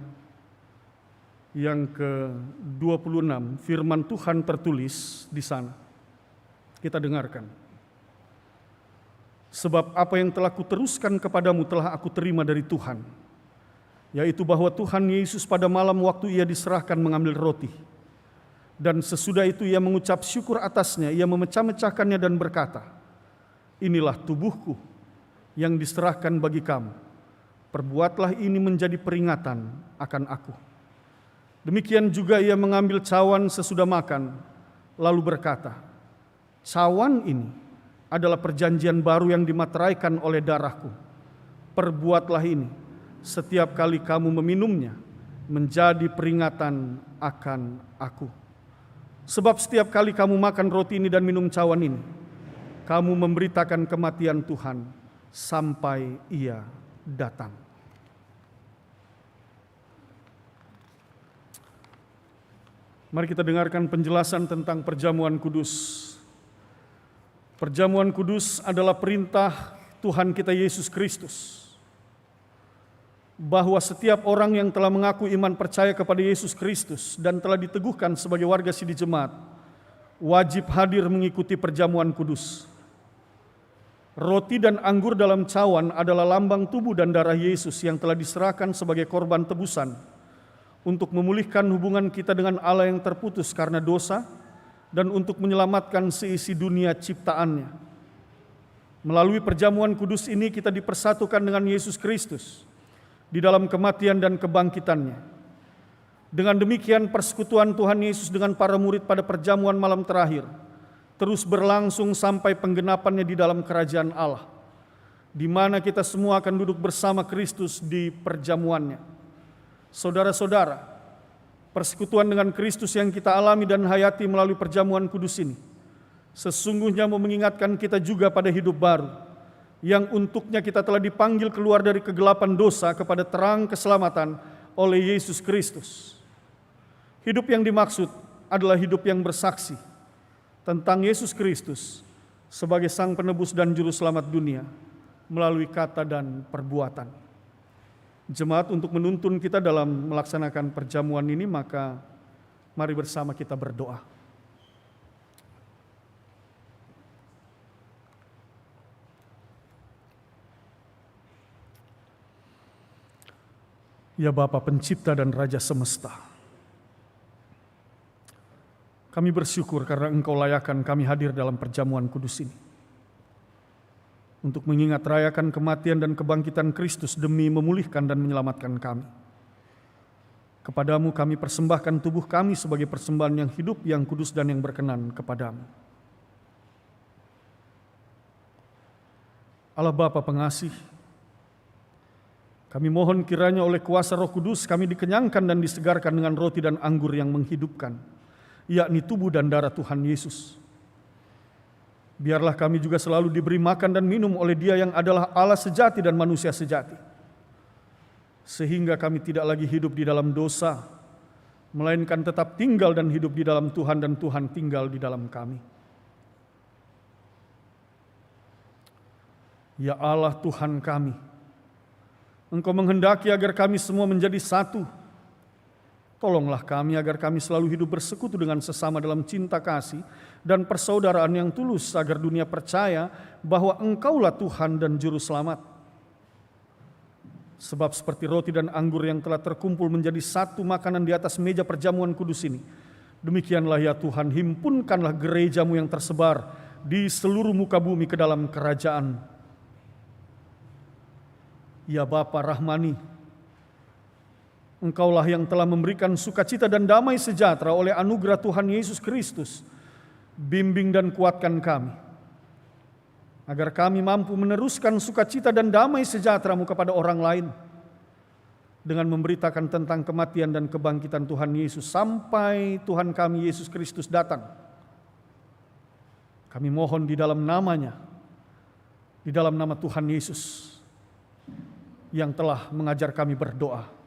yang ke-26, firman Tuhan tertulis di sana. Kita dengarkan. Sebab apa yang telah kuteruskan kepadamu telah aku terima dari Tuhan, yaitu bahwa Tuhan Yesus pada malam waktu ia diserahkan mengambil roti. Dan sesudah itu ia mengucap syukur atasnya, ia memecah-mecahkannya dan berkata, inilah tubuhku yang diserahkan bagi kamu. Perbuatlah ini menjadi peringatan akan aku. Demikian juga ia mengambil cawan sesudah makan, lalu berkata, cawan ini adalah perjanjian baru yang dimateraikan oleh darahku. Perbuatlah ini setiap kali kamu meminumnya, menjadi peringatan akan aku. Sebab setiap kali kamu makan roti ini dan minum cawan ini, kamu memberitakan kematian Tuhan sampai ia datang. Mari kita dengarkan penjelasan tentang perjamuan kudus. Perjamuan kudus adalah perintah Tuhan kita Yesus Kristus, bahwa setiap orang yang telah mengaku iman percaya kepada Yesus Kristus dan telah diteguhkan sebagai warga Sidi Jemaat wajib hadir mengikuti perjamuan kudus. Roti dan anggur dalam cawan adalah lambang tubuh dan darah Yesus yang telah diserahkan sebagai korban tebusan untuk memulihkan hubungan kita dengan Allah yang terputus karena dosa dan untuk menyelamatkan seisi dunia ciptaannya. Melalui perjamuan kudus ini kita dipersatukan dengan Yesus Kristus di dalam kematian dan kebangkitannya. Dengan demikian persekutuan Tuhan Yesus dengan para murid pada perjamuan malam terakhir terus berlangsung sampai penggenapannya di dalam kerajaan Allah, di mana kita semua akan duduk bersama Kristus di perjamuannya. Saudara-saudara, persekutuan dengan Kristus yang kita alami dan hayati melalui perjamuan kudus ini sesungguhnya mau mengingatkan kita juga pada hidup baru, yang untuknya kita telah dipanggil keluar dari kegelapan dosa kepada terang keselamatan oleh Yesus Kristus. Hidup yang dimaksud adalah hidup yang bersaksi tentang Yesus Kristus sebagai Sang Penebus dan Juru Selamat dunia melalui kata dan perbuatan. Jemaat, untuk menuntun kita dalam melaksanakan perjamuan ini, maka mari bersama kita berdoa. Ya Bapa Pencipta dan Raja Semesta, kami bersyukur karena Engkau layakkan kami hadir dalam perjamuan kudus ini untuk mengingat rayakan kematian dan kebangkitan Kristus demi memulihkan dan menyelamatkan kami. Kepadamu kami persembahkan tubuh kami sebagai persembahan yang hidup, yang kudus dan yang berkenan kepadamu. Allah Bapa pengasih, kami mohon kiranya oleh kuasa Roh Kudus kami dikenyangkan dan disegarkan dengan roti dan anggur yang menghidupkan, yakni tubuh dan darah Tuhan Yesus. Biarlah kami juga selalu diberi makan dan minum oleh Dia yang adalah Allah sejati dan manusia sejati, sehingga kami tidak lagi hidup di dalam dosa, melainkan tetap tinggal dan hidup di dalam Tuhan dan Tuhan tinggal di dalam kami. Ya Allah Tuhan kami, Engkau menghendaki agar kami semua menjadi satu. Tolonglah kami agar kami selalu hidup bersekutu dengan sesama dalam cinta kasih dan persaudaraan yang tulus, agar dunia percaya bahwa Engkaulah Tuhan dan Juru Selamat. Sebab seperti roti dan anggur yang telah terkumpul menjadi satu makanan di atas meja perjamuan kudus ini, demikianlah ya Tuhan, himpunkanlah gereja-Mu yang tersebar di seluruh muka bumi ke dalam kerajaan. Ya Bapa Rahmani, Engkaulah yang telah memberikan sukacita dan damai sejahtera oleh anugerah Tuhan Yesus Kristus. Bimbing dan kuatkan kami, agar kami mampu meneruskan sukacita dan damai sejahtera-Mu kepada orang lain, dengan memberitakan tentang kematian dan kebangkitan Tuhan Yesus sampai Tuhan kami Yesus Kristus datang. Kami mohon di dalam namanya, di dalam nama Tuhan Yesus, yang telah mengajar kami berdoa.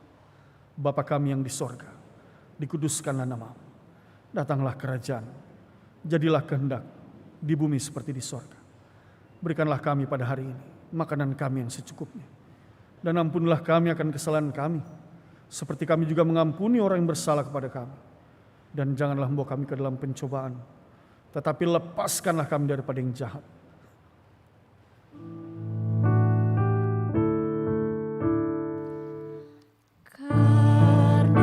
Bapa kami yang di sorga, dikuduskanlah nama-Mu, datanglah kerajaan, jadilah kehendak di bumi seperti di sorga. Berikanlah kami pada hari ini makanan kami yang secukupnya, dan ampunilah kami akan kesalahan kami, seperti kami juga mengampuni orang yang bersalah kepada kami. Dan janganlah membawa kami ke dalam pencobaan, tetapi lepaskanlah kami daripada yang jahat. Karena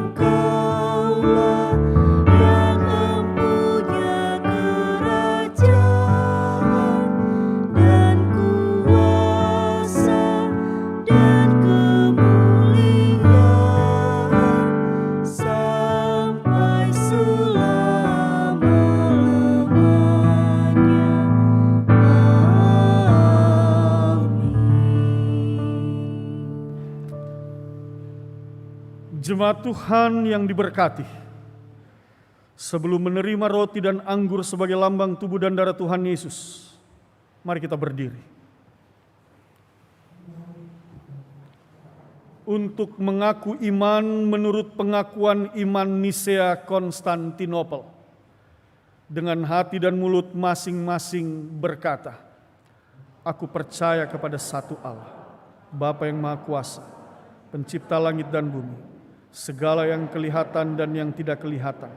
Engkaulah yang mempunyai kerajaan dan kuasa dan kemuliaan sampai selama-lamanya. Jemaat Tuhan yang diberkati, sebelum menerima roti dan anggur sebagai lambang tubuh dan darah Tuhan Yesus, mari kita berdiri untuk mengaku iman menurut pengakuan iman Nisea Konstantinopel. Dengan hati dan mulut masing-masing berkata, aku percaya kepada satu Allah, Bapa yang Maha Kuasa, pencipta langit dan bumi, segala yang kelihatan dan yang tidak kelihatan,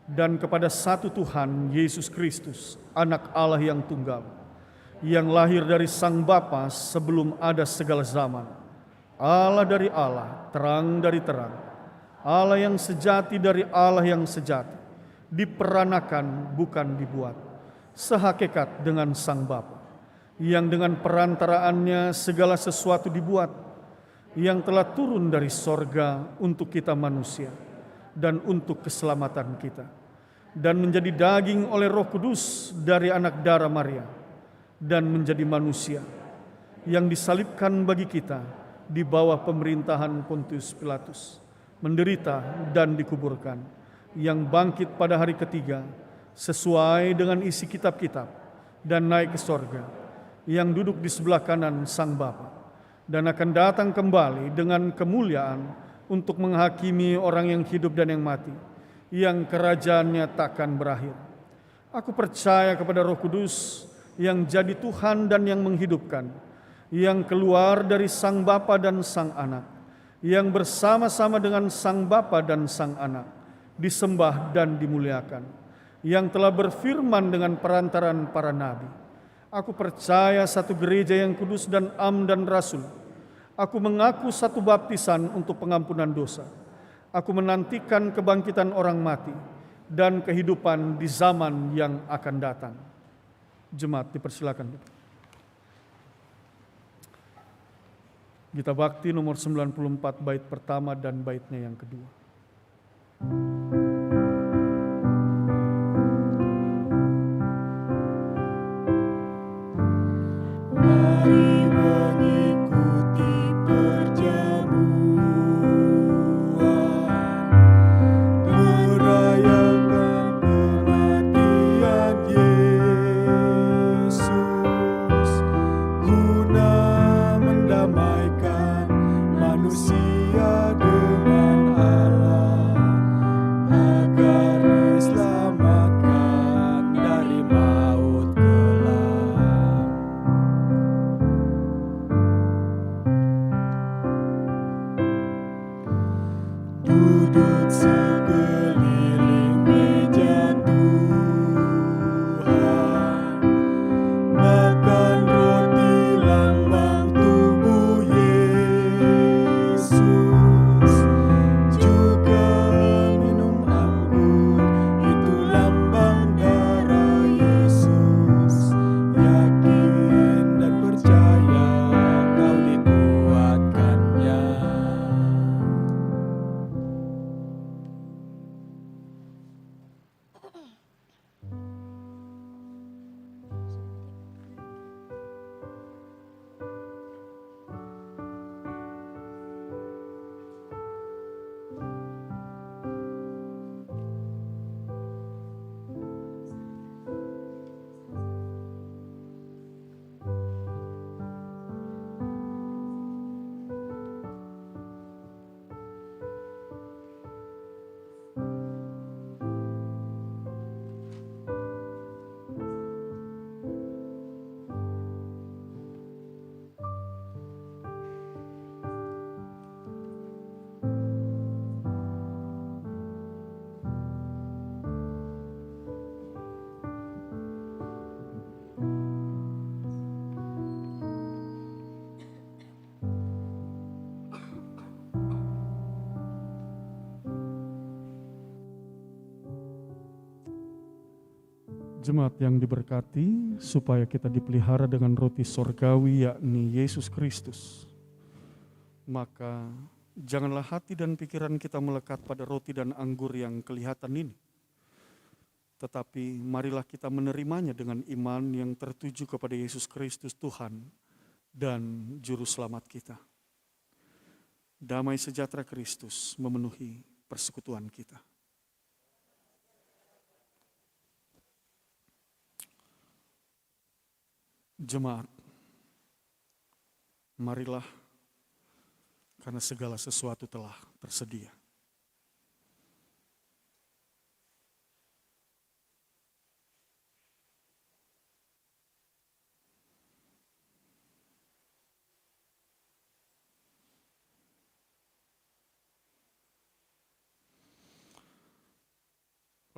dan kepada satu Tuhan, Yesus Kristus, Anak Allah yang tunggal, yang lahir dari Sang Bapa sebelum ada segala zaman, Allah dari Allah, terang dari terang, Allah yang sejati dari Allah yang sejati, diperanakan bukan dibuat, sehakikat dengan Sang Bapa, yang dengan perantaraannya segala sesuatu dibuat, yang telah turun dari sorga untuk kita manusia dan untuk keselamatan kita, dan menjadi daging oleh Roh Kudus dari anak darah Maria, dan menjadi manusia, yang disalibkan bagi kita di bawah pemerintahan Pontius Pilatus, menderita dan dikuburkan, yang bangkit pada hari ketiga sesuai dengan isi kitab-kitab, dan naik ke sorga, yang duduk di sebelah kanan Sang Bapa, dan akan datang kembali dengan kemuliaan untuk menghakimi orang yang hidup dan yang mati, yang kerajaannya takkan berakhir. Aku percaya kepada Roh Kudus yang jadi Tuhan dan yang menghidupkan, yang keluar dari Sang Bapa dan Sang Anak, yang bersama-sama dengan Sang Bapa dan Sang Anak, disembah dan dimuliakan, yang telah berfirman dengan perantaran para nabi. Aku percaya satu gereja yang kudus dan am dan rasul. Aku mengaku satu baptisan untuk pengampunan dosa. Aku menantikan kebangkitan orang mati dan kehidupan di zaman yang akan datang. Jemaat dipersilakan. Gita Bakti nomor 94 bait pertama dan baitnya yang kedua. Mari mengikuti perjamuan, merayakan kematian Yesus, guna mendamaikan manusia dengan Allah. Jemaat yang diberkati, supaya kita dipelihara dengan roti sorgawi yakni Yesus Kristus, maka janganlah hati dan pikiran kita melekat pada roti dan anggur yang kelihatan ini, tetapi marilah kita menerimanya dengan iman yang tertuju kepada Yesus Kristus Tuhan dan Juru Selamat kita. Damai sejahtera Kristus memenuhi persekutuan kita. Jemaat, marilah, karena segala sesuatu telah tersedia.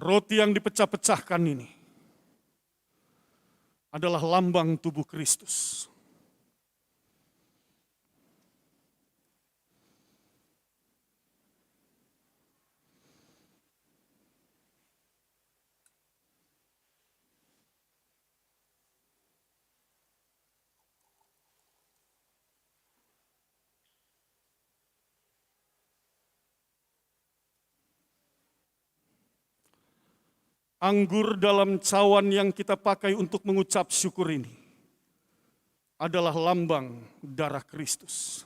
Roti yang dipecah-pecahkan ini adalah lambang tubuh Kristus. Anggur dalam cawan yang kita pakai untuk mengucap syukur ini adalah lambang darah Kristus.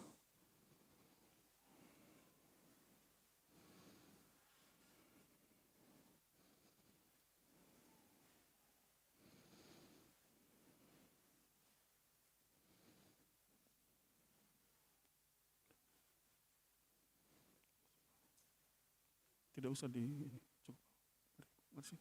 Tidak usah coba. Masih.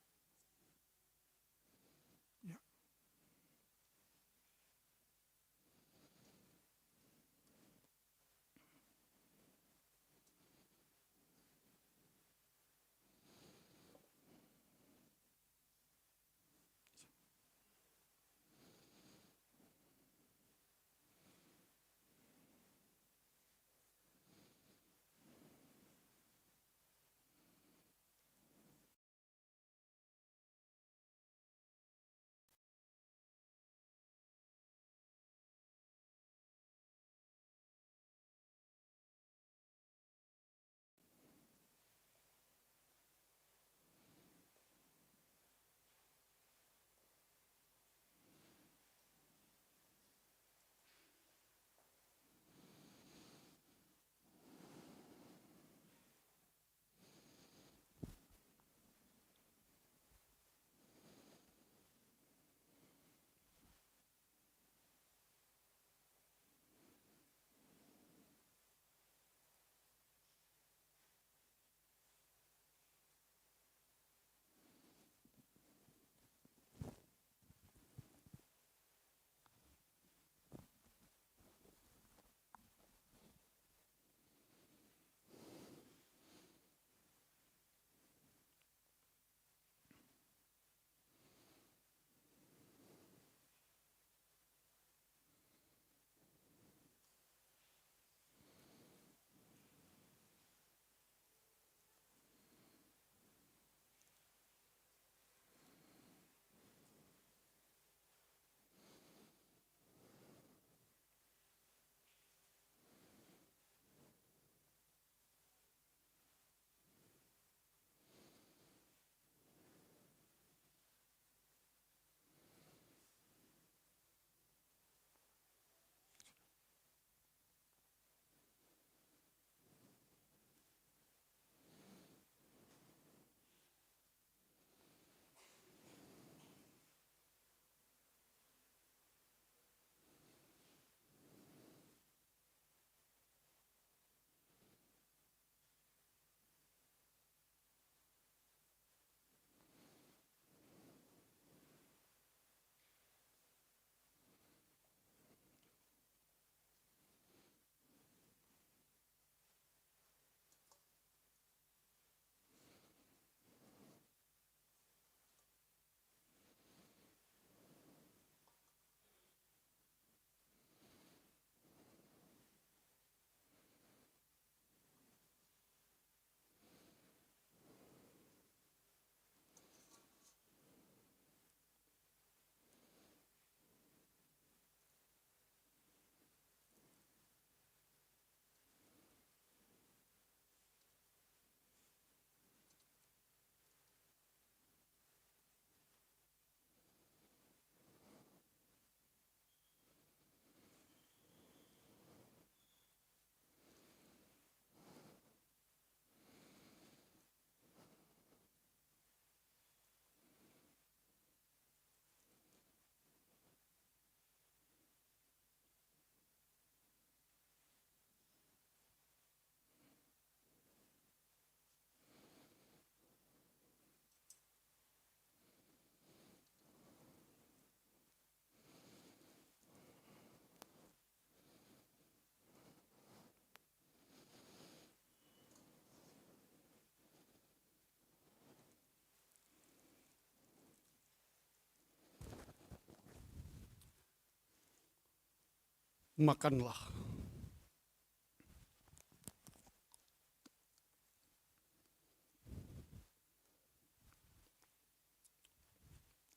Makanlah.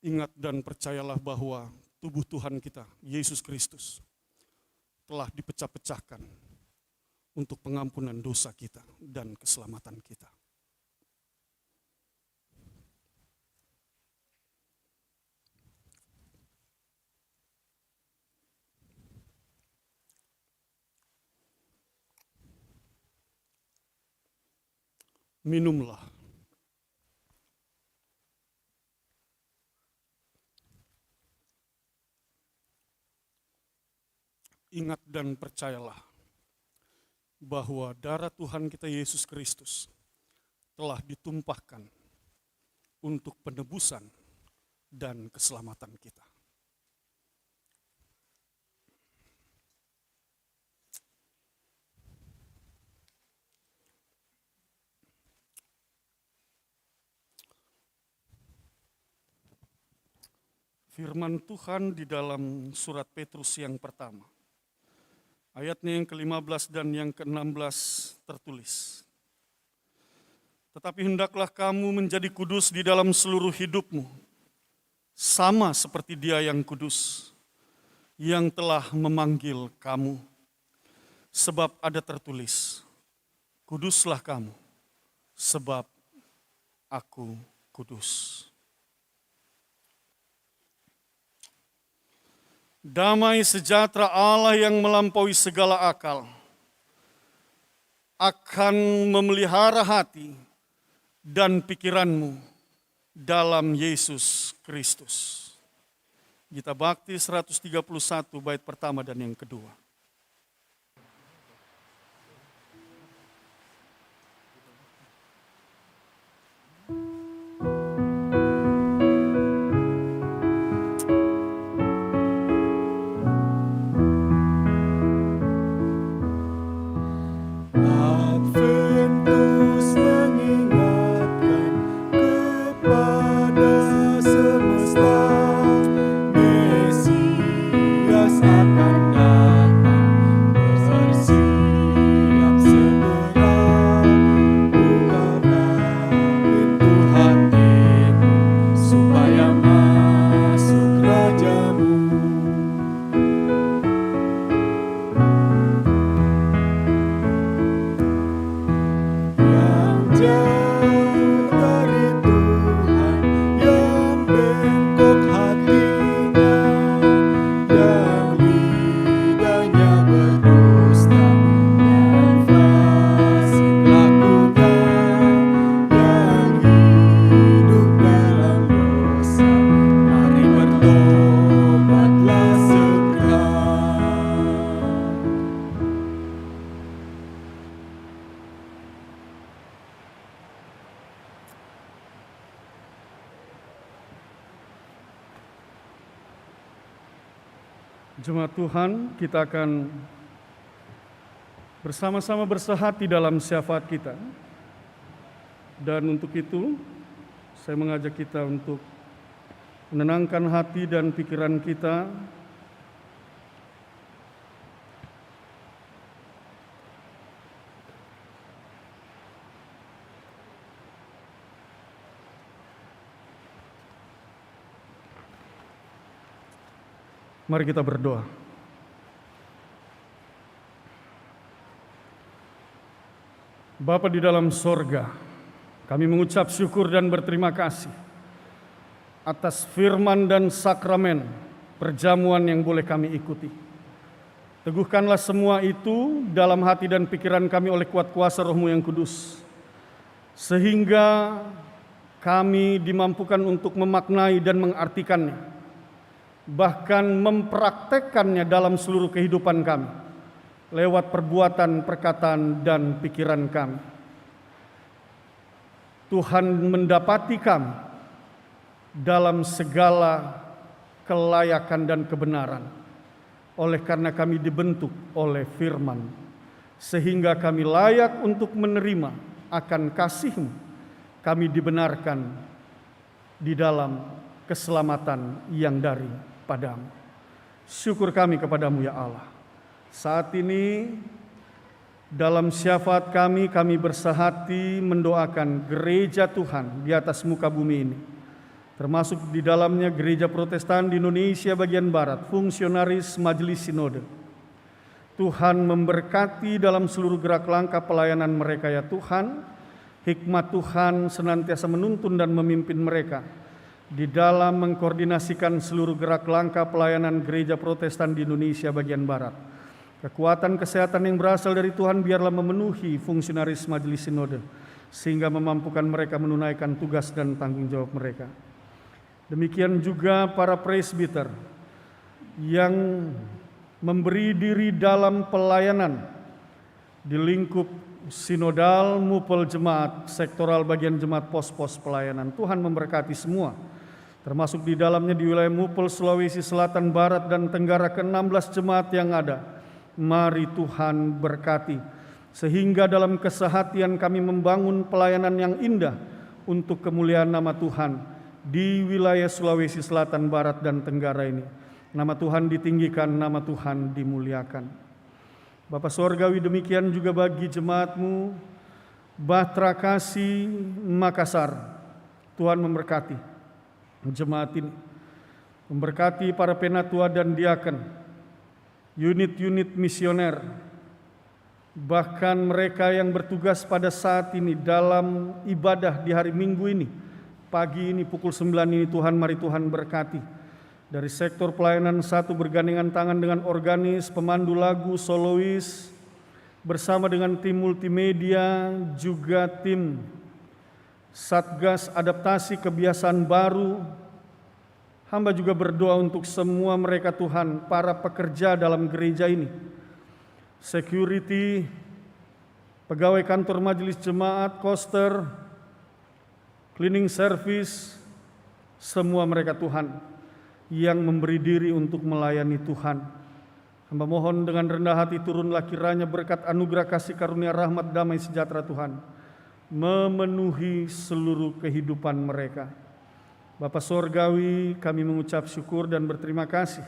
Ingat dan percayalah bahwa tubuh Tuhan kita, Yesus Kristus, telah dipecah-pecahkan untuk pengampunan dosa kita dan keselamatan kita. Minumlah. Ingat dan percayalah bahwa darah Tuhan kita Yesus Kristus telah ditumpahkan untuk penebusan dan keselamatan kita. Firman Tuhan di dalam surat Petrus yang pertama, ayatnya yang ke-15 dan yang ke-16 tertulis. Tetapi hendaklah kamu menjadi kudus di dalam seluruh hidupmu, sama seperti Dia yang kudus, yang telah memanggil kamu. Sebab ada tertulis, kuduslah kamu, sebab aku kudus. Damai sejahtera Allah yang melampaui segala akal akan memelihara hati dan pikiranmu dalam Yesus Kristus. Gita Bakti 131 bait pertama dan yang kedua. Adventus mengingatkan kepada semesta, Mesias akan datang, bersiap segera. Bukalah pintu hatimu supaya masuk rajamu. Yang jauh dari Tuhan, yang bengkok hatinya, yang lidahnya berdusta, yang fasik lakunya, yang hidup dalam dosa, mari bertobatlah segera. Jemaat Tuhan, kita akan bersama-sama bersehati dalam syafaat kita. Dan untuk itu, saya mengajak kita untuk menenangkan hati dan pikiran kita. Mari kita berdoa. Bapa di dalam sorga, kami mengucap syukur dan berterima kasih atas firman dan sakramen perjamuan yang boleh kami ikuti. Teguhkanlah semua itu dalam hati dan pikiran kami oleh kuat kuasa Roh-Mu yang kudus, sehingga kami dimampukan untuk memaknai dan mengartikannya, bahkan mempraktekkannya dalam seluruh kehidupan kami, lewat perbuatan, perkataan, dan pikiran kami. Tuhan mendapati kami dalam segala kelayakan dan kebenaran, oleh karena kami dibentuk oleh firman, sehingga kami layak untuk menerima akan kasih-Mu. Kami dibenarkan di dalam keselamatan yang dari Padamu. Syukur kami kepadamu ya Allah. Saat ini dalam syafaat kami bersehati mendoakan gereja Tuhan di atas muka bumi ini, termasuk di dalamnya gereja Protestan di Indonesia bagian Barat, fungsionaris Majelis Sinode. Tuhan memberkati dalam seluruh gerak langkah pelayanan mereka ya Tuhan. Hikmat Tuhan senantiasa menuntun dan memimpin mereka di dalam mengkoordinasikan seluruh gerak langkah pelayanan gereja Protestan di Indonesia bagian Barat. Kekuatan kesehatan yang berasal dari Tuhan biarlah memenuhi fungsionaris Majelis Sinode, sehingga memampukan mereka menunaikan tugas dan tanggung jawab mereka. Demikian juga para presbiter yang memberi diri dalam pelayanan di lingkup sinodal maupun jemaat sektoral bagian jemaat pos-pos pelayanan. Tuhan memberkati semua, termasuk di dalamnya di wilayah Mupel, Sulawesi Selatan, Barat, dan Tenggara ke-16 jemaat yang ada. Mari Tuhan berkati, sehingga dalam kesehatian kami membangun pelayanan yang indah untuk kemuliaan nama Tuhan di wilayah Sulawesi Selatan, Barat, dan Tenggara ini. Nama Tuhan ditinggikan, nama Tuhan dimuliakan. Bapa Sorgawi, demikian juga bagi jemaat-Mu Bahtera Kasih Makassar. Tuhan memberkati jemaat ini, memberkati para penatua dan diaken, unit-unit misioner, bahkan mereka yang bertugas pada saat ini dalam ibadah di hari Minggu ini, pagi ini pukul 9 ini. Tuhan, mari Tuhan berkati. Dari sektor pelayanan 1 bergandengan tangan dengan organis, pemandu lagu, solois, bersama dengan tim multimedia, juga tim Satgas Adaptasi Kebiasaan Baru. Hamba juga berdoa untuk semua mereka Tuhan, para pekerja dalam gereja ini, security, pegawai kantor majelis jemaat, koster, cleaning service, semua mereka Tuhan yang memberi diri untuk melayani Tuhan. Hamba mohon dengan rendah hati turunlah kiranya berkat anugerah kasih karunia rahmat damai sejahtera Tuhan memenuhi seluruh kehidupan mereka. Bapa Sorgawi, kami mengucap syukur dan berterima kasih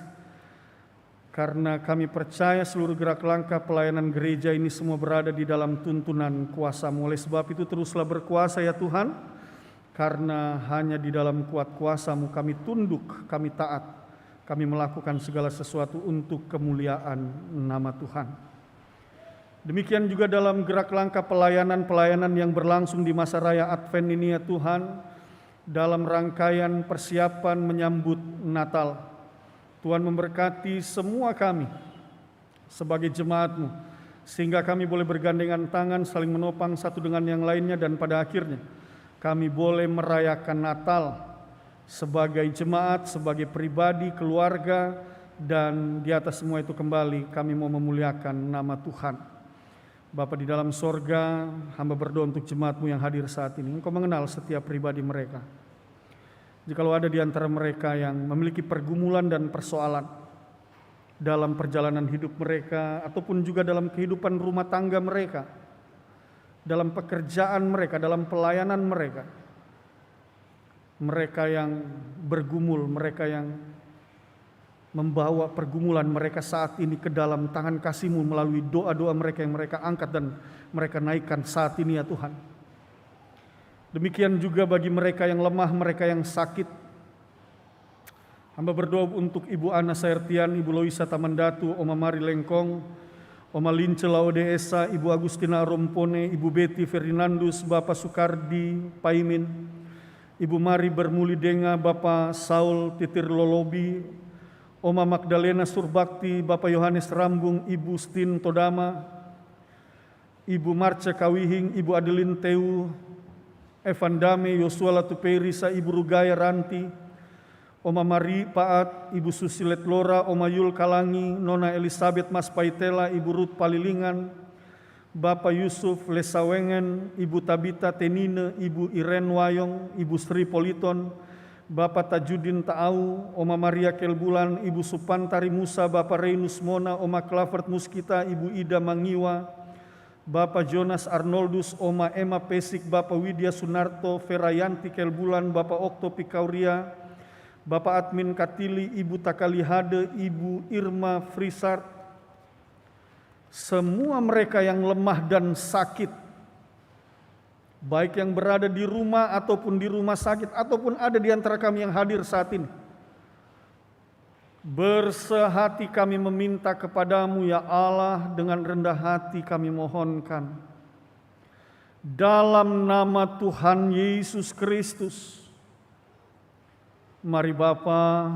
karena kami percaya seluruh gerak langkah pelayanan gereja ini semua berada di dalam tuntunan kuasa-Mu. Oleh sebab itu teruslah berkuasa ya Tuhan, karena hanya di dalam kuat kuasa-Mu kami tunduk, kami taat, kami melakukan segala sesuatu untuk kemuliaan nama Tuhan. Demikian juga dalam gerak langkah pelayanan yang berlangsung di masa raya Advent ini ya Tuhan, dalam rangkaian persiapan menyambut Natal. Tuhan memberkati semua kami sebagai jemaat-Mu, sehingga kami boleh bergandengan tangan saling menopang satu dengan yang lainnya, dan pada akhirnya kami boleh merayakan Natal sebagai jemaat, sebagai pribadi, keluarga, dan di atas semua itu kembali kami mau memuliakan nama Tuhan. Bapa di dalam sorga, hamba berdoa untuk jemaat-Mu yang hadir saat ini. Engkau mengenal setiap pribadi mereka. Jikalau ada di antara mereka yang memiliki pergumulan dan persoalan dalam perjalanan hidup mereka, ataupun juga dalam kehidupan rumah tangga mereka, dalam pekerjaan mereka, dalam pelayanan mereka, mereka yang bergumul, mereka yang membawa pergumulan mereka saat ini ke dalam tangan kasih-Mu melalui doa-doa mereka yang mereka angkat dan mereka naikkan saat ini ya Tuhan. Demikian juga bagi mereka yang lemah, mereka yang sakit. Hamba berdoa untuk Ibu Ana Saertian, Ibu Loisa Tamandatu, Oma Mari Lengkong, Oma Lince Laude Esa, Ibu Agustina Rompone, Ibu Betty Ferdinandus, Bapak Sukardi Paimin, Ibu Mari Bermuli Denga, Bapak Saul Titir Lolobi, Oma Magdalena Surbakti, Bapak Yohanes Rambung, Ibu Stin Todama, Ibu Marca Kawihing, Ibu Adelin Teu, Evan Dame, Yosua Latuperisa, Ibu Rugaya Ranti, Oma Mari Paat, Ibu Susilet Lora, Oma Yul Kalangi, Nona Elizabeth Mas Paitela, Ibu Ruth Palilingan, Bapak Yusuf Lesawengen, Ibu Tabita Tenine, Ibu Iren Wayong, Ibu Sri Politon, Bapak Tajudin Taau, Oma Maria Kelbulan, Ibu Supantari Musa, Bapak Reinus Mona, Oma Clavert Muskita, Ibu Ida Mangiwa, Bapak Jonas Arnoldus, Oma Emma Pesik, Bapak Widya Sunarto, Ferayanti Kelbulan, Bapak Okto Pikauria, Bapak Admin Katili, Ibu Takalihade, Ibu Irma Frisart, semua mereka yang lemah dan sakit, baik yang berada di rumah ataupun di rumah sakit, ataupun ada di antara kami yang hadir saat ini. Bersehati kami meminta kepadamu ya Allah, dengan rendah hati kami mohonkan, dalam nama Tuhan Yesus Kristus, mari Bapa,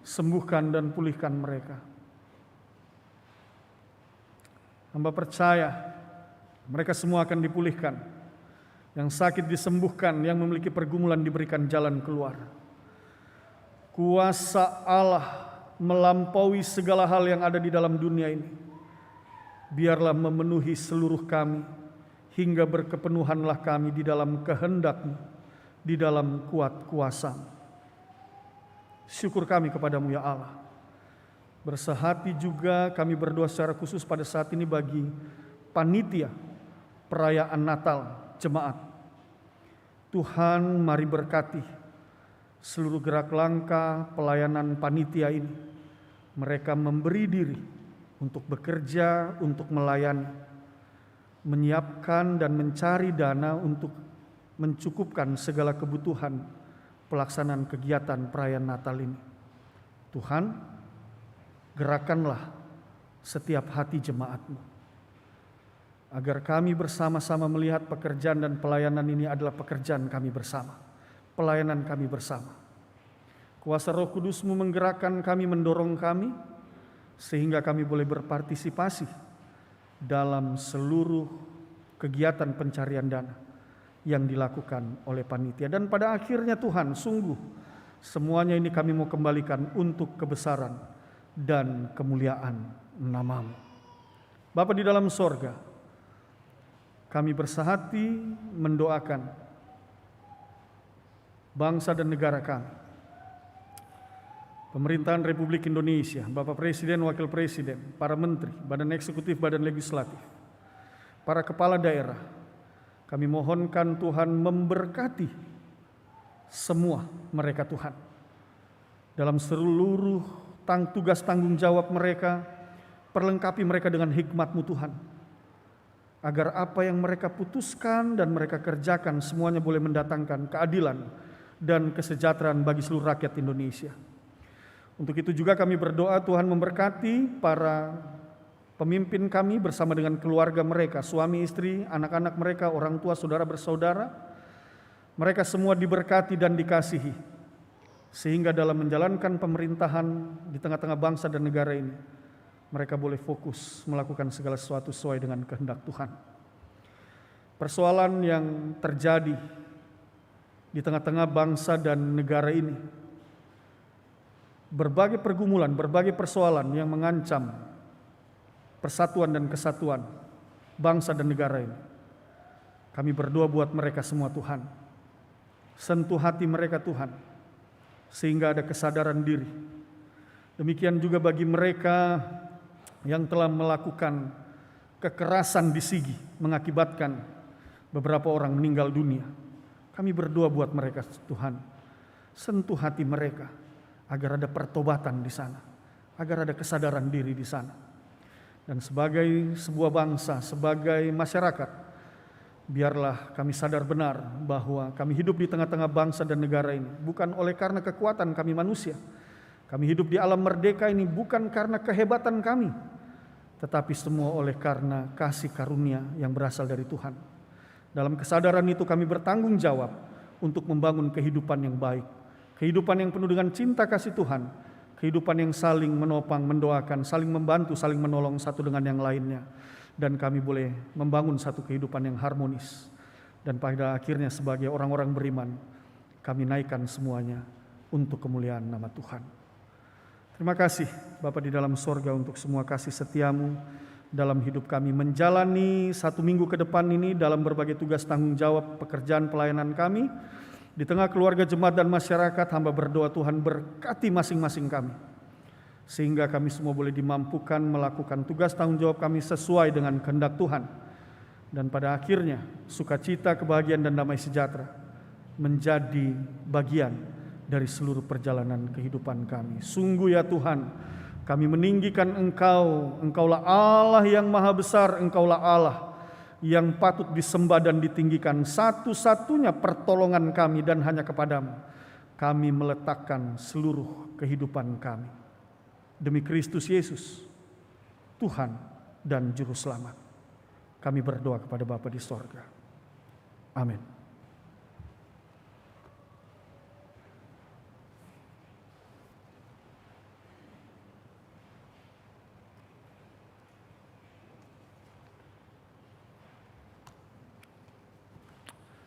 sembuhkan dan pulihkan mereka. Hamba percaya mereka semua akan dipulihkan. Yang sakit disembuhkan, yang memiliki pergumulan diberikan jalan keluar. Kuasa Allah melampaui segala hal yang ada di dalam dunia ini. Biarlah memenuhi seluruh kami, hingga berkepenuhanlah kami di dalam kehendak-Mu, di dalam kuat kuasa-Mu. Syukur kami kepadamu ya Allah. Bersehati juga kami berdoa secara khusus pada saat ini bagi panitia perayaan Natal jemaat. Tuhan mari berkati seluruh gerak langkah pelayanan panitia ini. Mereka memberi diri untuk bekerja, untuk melayani, menyiapkan dan mencari dana untuk mencukupkan segala kebutuhan pelaksanaan kegiatan perayaan Natal ini. Tuhan, gerakanlah setiap hati jemaat-Mu, agar kami bersama-sama melihat pekerjaan dan pelayanan ini adalah pekerjaan kami bersama, pelayanan kami bersama. Kuasa Roh Kudus-Mu menggerakkan kami, mendorong kami, sehingga kami boleh berpartisipasi dalam seluruh kegiatan pencarian dana yang dilakukan oleh panitia. Dan pada akhirnya Tuhan, sungguh semuanya ini kami mau kembalikan untuk kebesaran dan kemuliaan nama-Mu. Bapa di dalam sorga, kami bersehati mendoakan bangsa dan negara kami, pemerintahan Republik Indonesia, Bapak Presiden, Wakil Presiden, para menteri, badan eksekutif, badan legislatif, para kepala daerah. Kami mohonkan Tuhan memberkati semua mereka Tuhan, dalam seluruh tugas tanggung jawab mereka. Perlengkapi mereka dengan hikmat-Mu Tuhan, agar apa yang mereka putuskan dan mereka kerjakan semuanya boleh mendatangkan keadilan dan kesejahteraan bagi seluruh rakyat Indonesia. Untuk itu juga kami berdoa Tuhan memberkati para pemimpin kami bersama dengan keluarga mereka, suami istri, anak-anak mereka, orang tua, saudara bersaudara. Mereka semua diberkati dan dikasihi, sehingga dalam menjalankan pemerintahan di tengah-tengah bangsa dan negara ini, mereka boleh fokus melakukan segala sesuatu sesuai dengan kehendak Tuhan. Persoalan yang terjadi di tengah-tengah bangsa dan negara ini, berbagai pergumulan, berbagai persoalan yang mengancam persatuan dan kesatuan bangsa dan negara ini. Kami berdoa buat mereka semua Tuhan. Sentuh hati mereka Tuhan, sehingga ada kesadaran diri. Demikian juga bagi mereka yang telah melakukan kekerasan di Sigi, mengakibatkan beberapa orang meninggal dunia. Kami berdoa buat mereka Tuhan, sentuh hati mereka, agar ada pertobatan di sana, agar ada kesadaran diri di sana. Dan sebagai sebuah bangsa, sebagai masyarakat, biarlah kami sadar benar bahwa kami hidup di tengah-tengah bangsa dan negara ini bukan oleh karena kekuatan kami manusia. Kami hidup di alam merdeka ini bukan karena kehebatan kami, tetapi semua oleh karena kasih karunia yang berasal dari Tuhan. Dalam kesadaran itu kami bertanggung jawab untuk membangun kehidupan yang baik, kehidupan yang penuh dengan cinta kasih Tuhan, kehidupan yang saling menopang, mendoakan, saling membantu, saling menolong satu dengan yang lainnya. Dan kami boleh membangun satu kehidupan yang harmonis. Dan pada akhirnya sebagai orang-orang beriman, kami naikkan semuanya untuk kemuliaan nama Tuhan. Terima kasih Bapa di dalam sorga untuk semua kasih setiamu dalam hidup kami. Menjalani satu minggu ke depan ini dalam berbagai tugas tanggung jawab pekerjaan pelayanan kami. Di tengah keluarga jemaat dan masyarakat, hamba berdoa Tuhan berkati masing-masing kami, sehingga kami semua boleh dimampukan melakukan tugas tanggung jawab kami sesuai dengan kehendak Tuhan. Dan pada akhirnya sukacita, kebahagiaan dan damai sejahtera menjadi bagian dari seluruh perjalanan kehidupan kami. Sungguh ya Tuhan, Kami meninggikan Engkau, Engkaulah Allah yang maha besar, Engkaulah Allah yang patut disembah dan ditinggikan. Satu-satunya pertolongan kami dan hanya kepadamu kami meletakkan seluruh kehidupan kami. Demi Kristus Yesus, Tuhan dan Juru Selamat, kami berdoa kepada Bapa di sorga. Amin.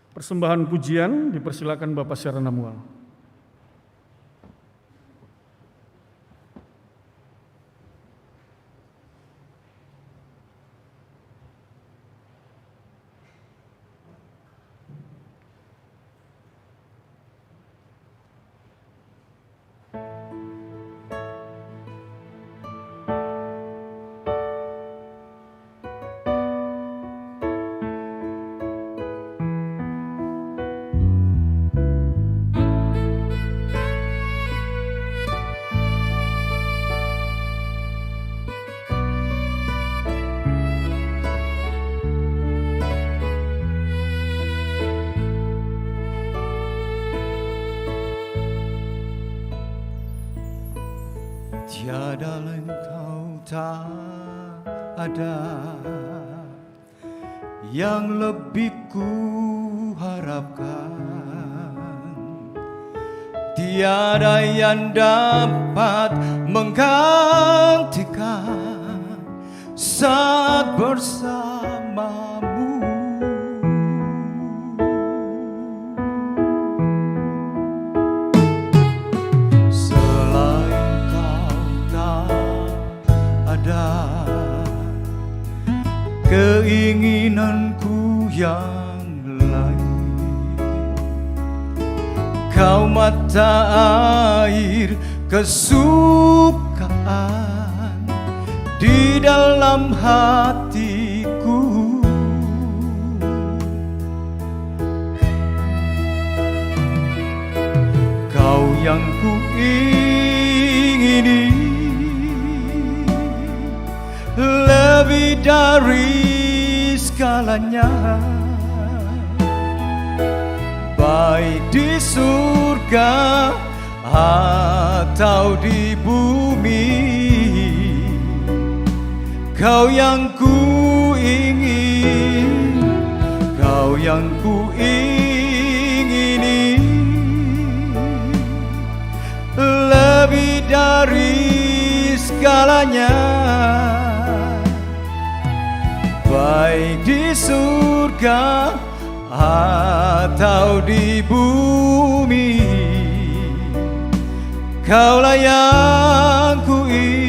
Persembahan pujian dipersilakan Bapak secara namual. Tiada engkau tak ada yang lebih ku harapkan. Tiada yang dapat menggantikan saat bersamamu. Keinginanku yang lain, kau mata air kesukaan di dalam hatiku. Kau yang ku ingini lebih dari segalanya, baik di surga atau di bumi. Kau yang ku ingin, kau yang ku ingini lebih dari segalanya, baik di surga atau di bumi. Kaulah yang ku ingini.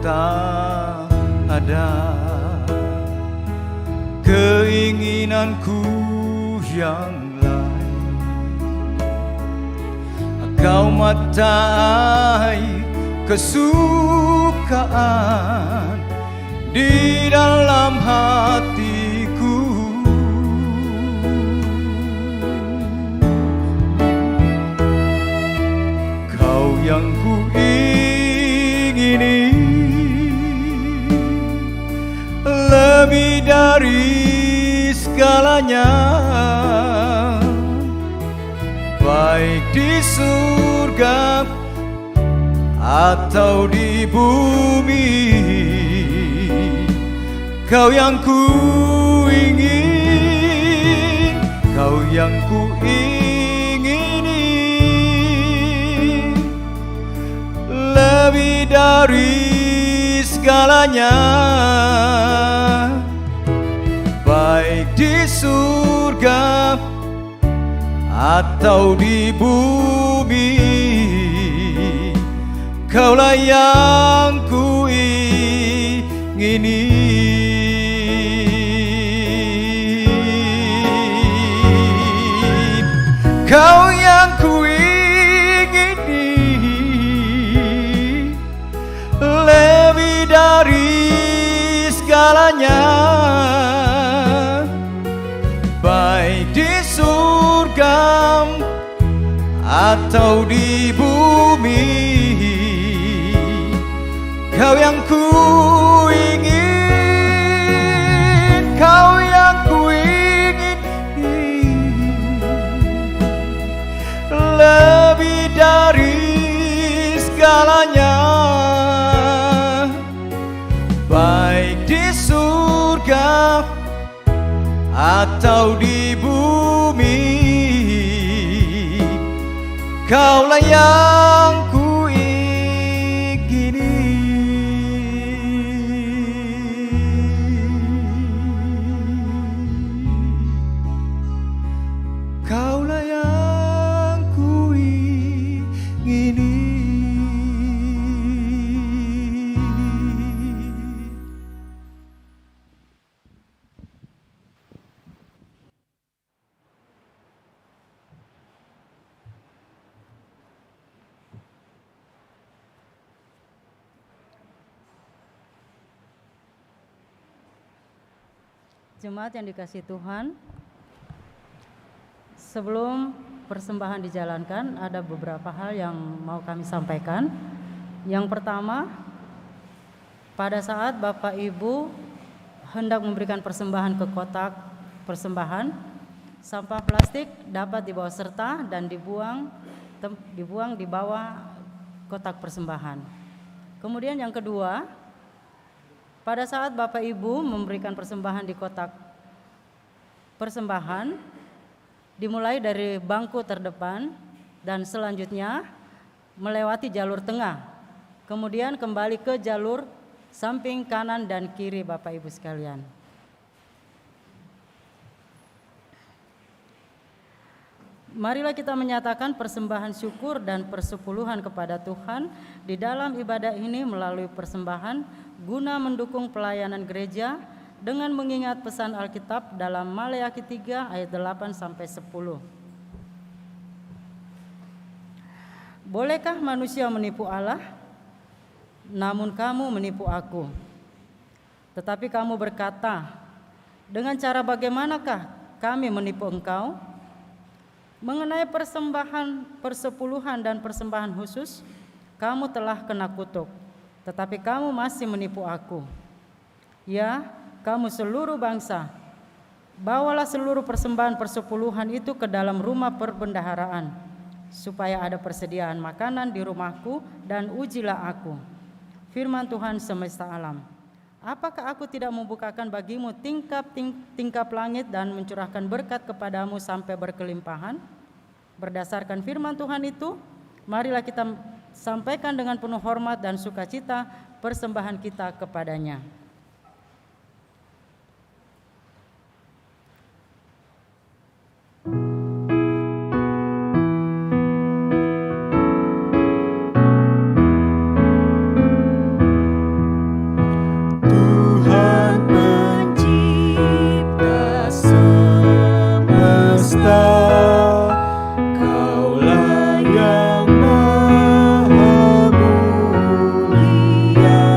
Tak ada keinginanku yang lain, kau mata air kesukaan di dalam hatiku. Kau yang ku ingini lebih dari segalanya, baik di surga atau di bumi. Kau yang ku ingin, kau yang ku ingini lebih dari segalanya, baik di surga atau di bumi. Kaulah yang ku ingini. Kau yang ku ingini lebih dari segalanya, baik di surga atau di bumi. Kau yang ku ingin, kau yang ku ingin, lebih dari segalanya, baik di surga atau di bumi. Kaulah yang ku ingini. Kaulah yang ku ingini. Jemaat yang dikasihi Tuhan, sebelum persembahan dijalankan, ada beberapa hal yang mau kami sampaikan. Yang pertama, pada saat Bapak Ibu hendak memberikan persembahan ke kotak persembahan, sampah plastik dapat dibawa serta dan dibuang di bawah kotak persembahan. Kemudian yang kedua, pada saat Bapak Ibu memberikan persembahan di kotak persembahan, dimulai dari bangku terdepan dan selanjutnya melewati jalur tengah, kemudian kembali ke jalur samping kanan dan kiri Bapak Ibu sekalian. Marilah kita menyatakan persembahan syukur dan persepuluhan kepada Tuhan di dalam ibadah ini melalui persembahan guna mendukung pelayanan gereja dengan mengingat pesan Alkitab dalam Maleakhi 3 ayat 8 sampai 10. Bolehkah manusia menipu Allah? Namun kamu menipu aku. Tetapi kamu berkata, dengan cara bagaimanakah kami menipu engkau? Mengenai persembahan, persepuluhan dan persembahan khusus, kamu telah kena kutuk, tetapi kamu masih menipu aku. Ya, kamu seluruh bangsa, bawalah seluruh persembahan persepuluhan itu ke dalam rumah perbendaharaan, supaya ada persediaan makanan di rumahku, dan ujilah aku. Firman Tuhan semesta alam. Apakah aku tidak membukakan bagimu tingkap langit dan mencurahkan berkat kepadamu sampai berkelimpahan? Berdasarkan firman Tuhan itu, marilah kita sampaikan dengan penuh hormat dan sukacita persembahan kita kepadanya. Tuhan pencipta semesta, Kaulah yang maha mulia,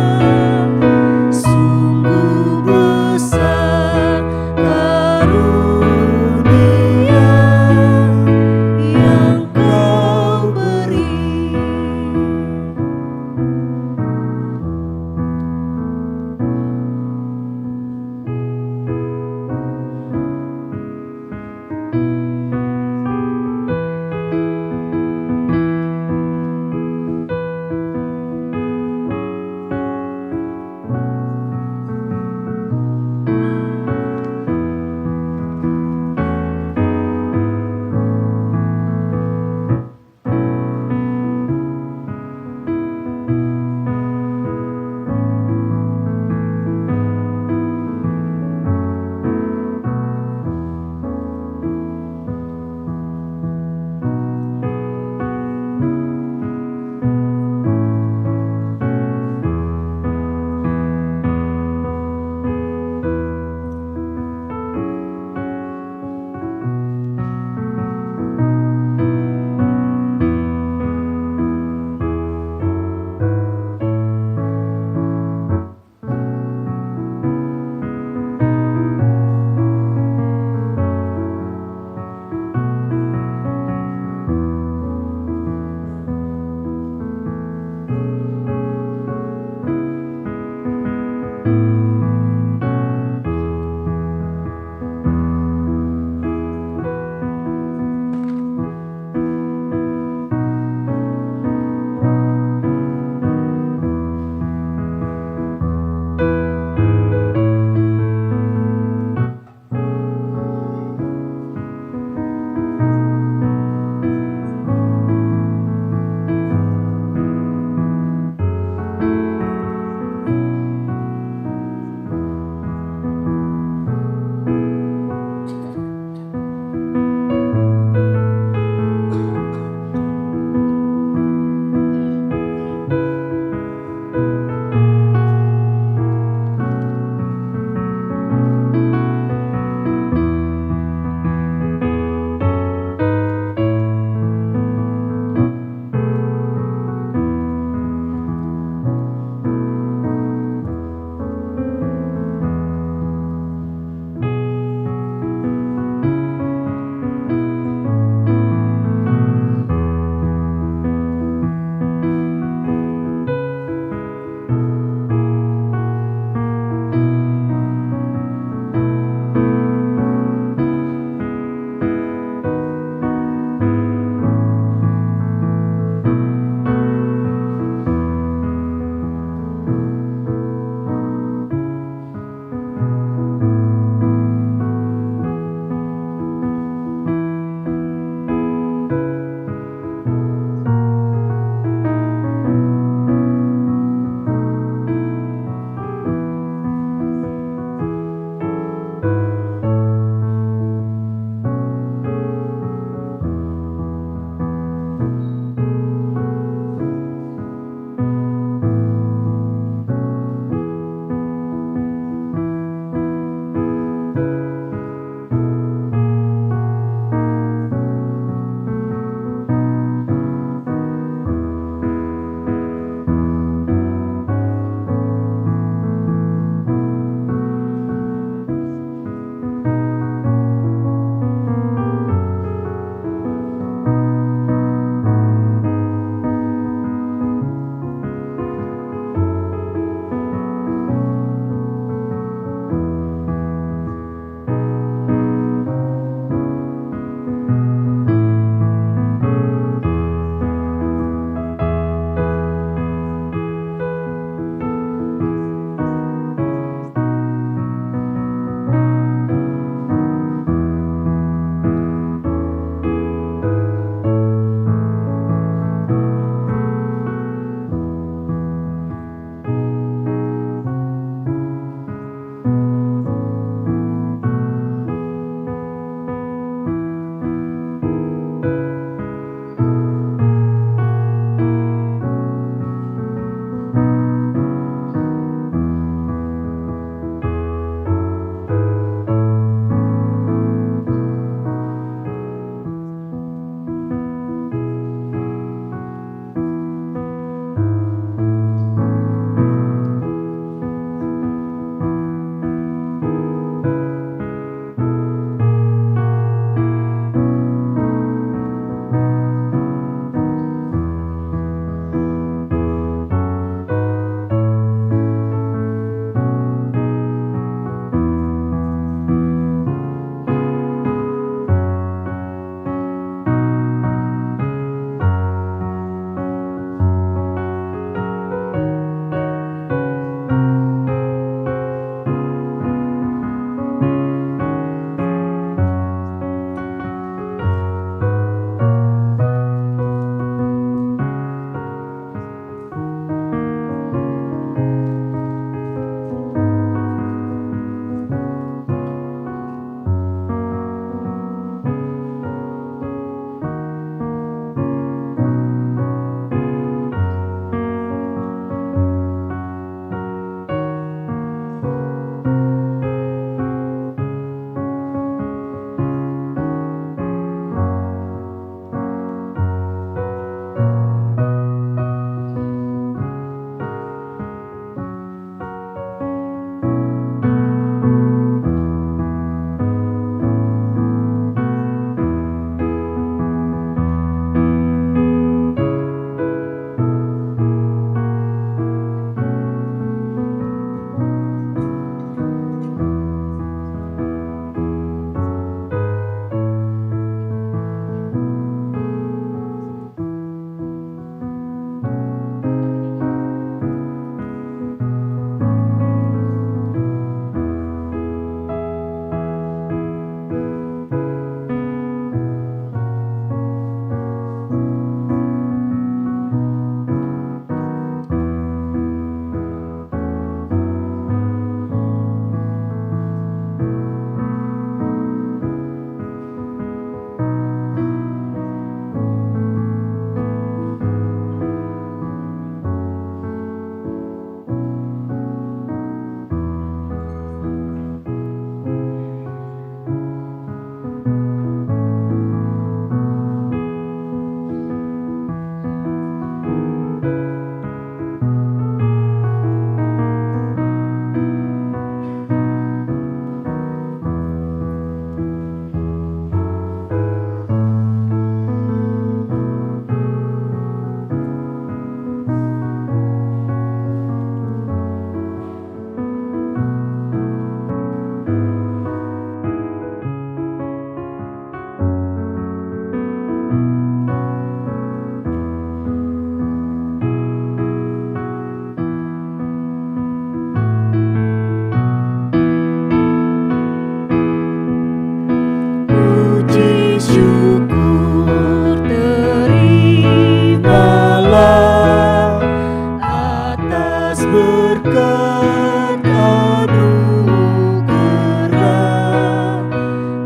tugas berkat anugerah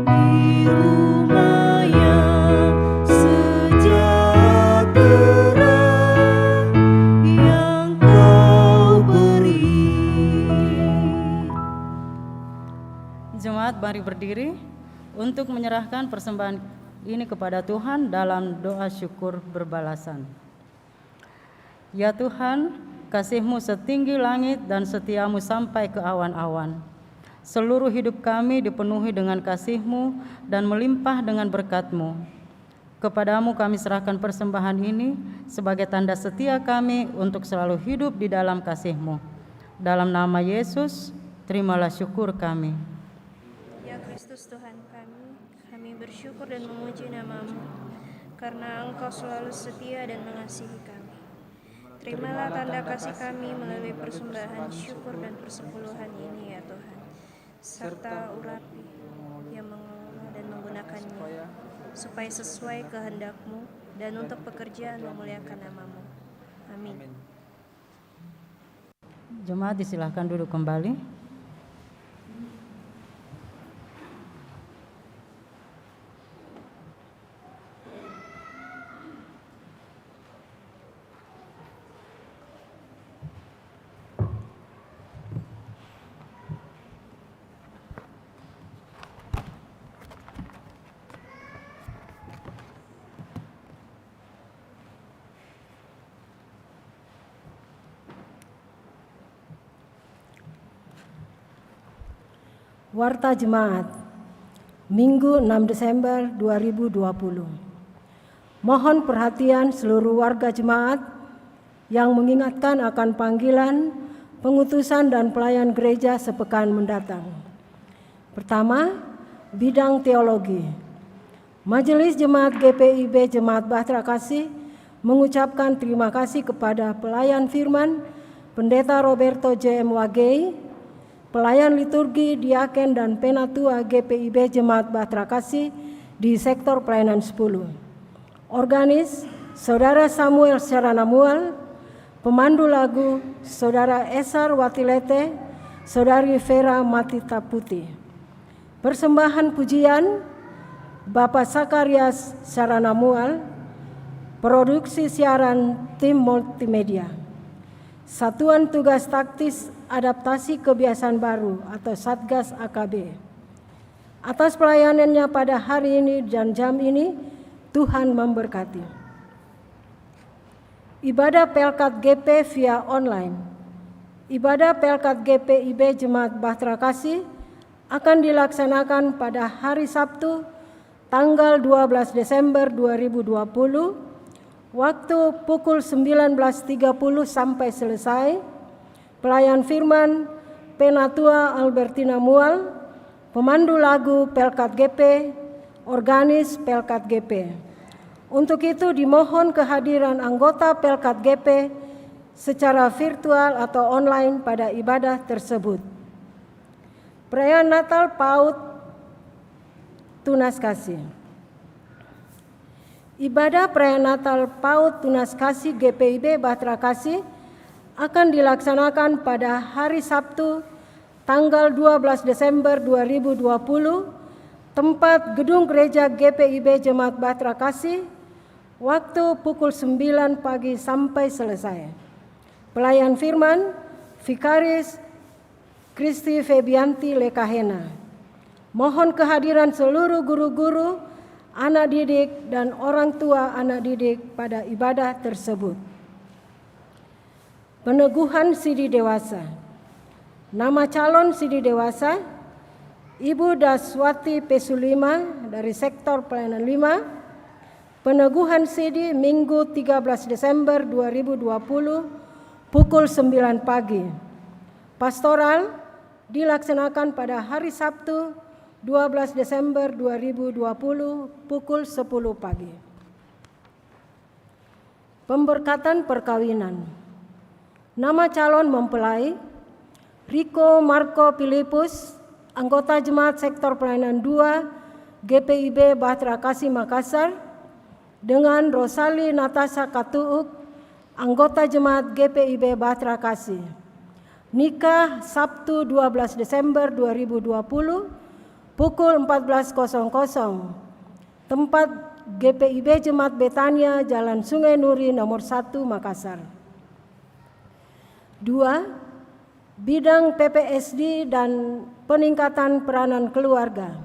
di rumah yang sejahtera yang Kau beri. Jemaat, mari berdiri untuk menyerahkan persembahan ini kepada Tuhan dalam doa syukur berbalasan. Ya Tuhan, kasih-Mu setinggi langit dan setia-Mu sampai ke awan-awan. Seluruh hidup kami dipenuhi dengan kasih-Mu dan melimpah dengan berkat-Mu. Kepadamu kami serahkan persembahan ini sebagai tanda setia kami untuk selalu hidup di dalam kasih-Mu. Dalam nama Yesus, terimalah syukur kami. Ya Kristus Tuhan kami bersyukur dan memuji nama-Mu, karena Engkau selalu setia dan mengasihi kami. Terimalah tanda kasih kami melalui persembahan syukur dan persepuluhan ini ya Tuhan, serta urapi yang mengelola dan menggunakannya, supaya sesuai kehendak-Mu dan untuk pekerjaan memuliakan nama-Mu. Amin. Jemaat disilahkan duduk kembali. Warta Jemaat, Minggu 6 Desember 2020. Mohon perhatian seluruh warga jemaat yang mengingatkan akan panggilan, pengutusan dan pelayan gereja sepekan mendatang. Pertama, bidang teologi. Majelis Jemaat GPIB Jemaat Bahtera Kasih mengucapkan terima kasih kepada pelayan firman Pendeta Roberto J.M. Wagei, pelayan liturgi, diaken dan penatua GPIB Jemaat Bahtera Kasih di sektor pelayanan 10. Organis, Saudara Samuel Saranamual, pemandu lagu, Saudara Esar Watilete, Saudari Vera Matita Putih. Persembahan pujian, Bapak Sakarias Saranamual, produksi siaran tim multimedia. Satuan Tugas Taktis Adaptasi Kebiasaan Baru atau Satgas AKB. Atas pelayanannya pada hari ini dan jam ini, Tuhan memberkati. Ibadah Pelkat GP via online. Ibadah Pelkat GPIB Jemaat Bahtera Kasih akan dilaksanakan pada hari Sabtu tanggal 12 Desember 2020, waktu pukul 19.30 sampai selesai. Pelayan firman Penatua Albertina Mual, pemandu lagu Pelkat GP, organis Pelkat GP. Untuk itu dimohon kehadiran anggota Pelkat GP secara virtual atau online pada ibadah tersebut. Perayaan Natal PAUD Tunas Kasih. Ibadah perayaan Natal PAUD Tunas Kasih GPIB Bahtera Kasih akan dilaksanakan pada hari Sabtu tanggal 12 Desember 2020, tempat Gedung Gereja GPIB Jemaat Bahtera Kasih, waktu pukul 9 pagi sampai selesai. Pelayan firman Vikaris Kristi Febianti Lekahena. Mohon kehadiran seluruh guru-guru, anak didik dan orang tua anak didik pada ibadah tersebut. Peneguhan sidi dewasa. Nama calon sidi dewasa Ibu Daswati Pesulima dari sektor pelayanan 5. Peneguhan sidi Minggu 13 Desember 2020 pukul 9 pagi. Pastoral dilaksanakan pada hari Sabtu 12 Desember 2020 pukul 10 pagi. Pemberkatan perkawinan. Nama calon mempelai Riko Marco Filipus, anggota Jemaat Sektor Pelayanan 2 GPIB Bahtera Kasih Makassar, dengan Rosali Natasha Katuuk, anggota Jemaat GPIB Bahtera Kasih. Nikah Sabtu 12 Desember 2020 pukul 14.00. Tempat GPIB Jemaat Betania, Jalan Sungai Nuri nomor 1 Makassar. 2. Bidang PPSD dan peningkatan peranan keluarga.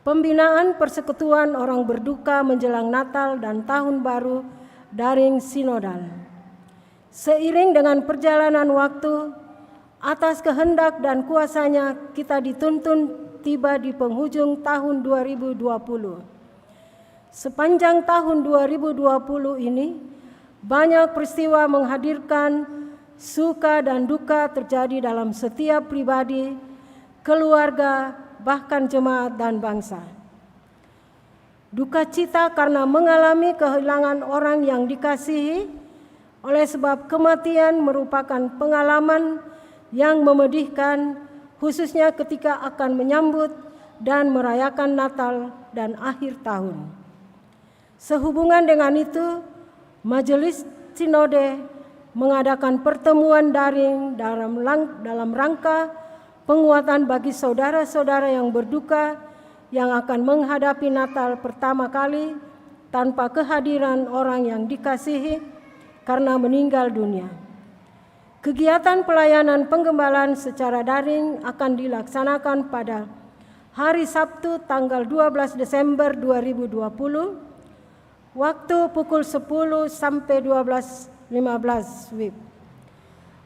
Pembinaan persekutuan orang berduka menjelang Natal dan Tahun Baru daring sinodal. Seiring dengan perjalanan waktu, atas kehendak dan kuasanya kita dituntun tiba di penghujung tahun 2020. Sepanjang tahun 2020 ini, banyak peristiwa menghadirkan suka dan duka terjadi dalam setiap pribadi, keluarga, bahkan jemaat dan bangsa. Duka cita karena mengalami kehilangan orang yang dikasihi, oleh sebab kematian merupakan pengalaman yang memedihkan, khususnya ketika akan menyambut dan merayakan Natal dan akhir tahun. Sehubungan dengan itu, Majelis Sinode mengadakan pertemuan daring dalam rangka penguatan bagi saudara-saudara yang berduka yang akan menghadapi Natal pertama kali tanpa kehadiran orang yang dikasihi karena meninggal dunia. Kegiatan pelayanan penggembalaan secara daring akan dilaksanakan pada hari Sabtu tanggal 12 Desember 2020, waktu pukul 10 sampai 12.15 WIB.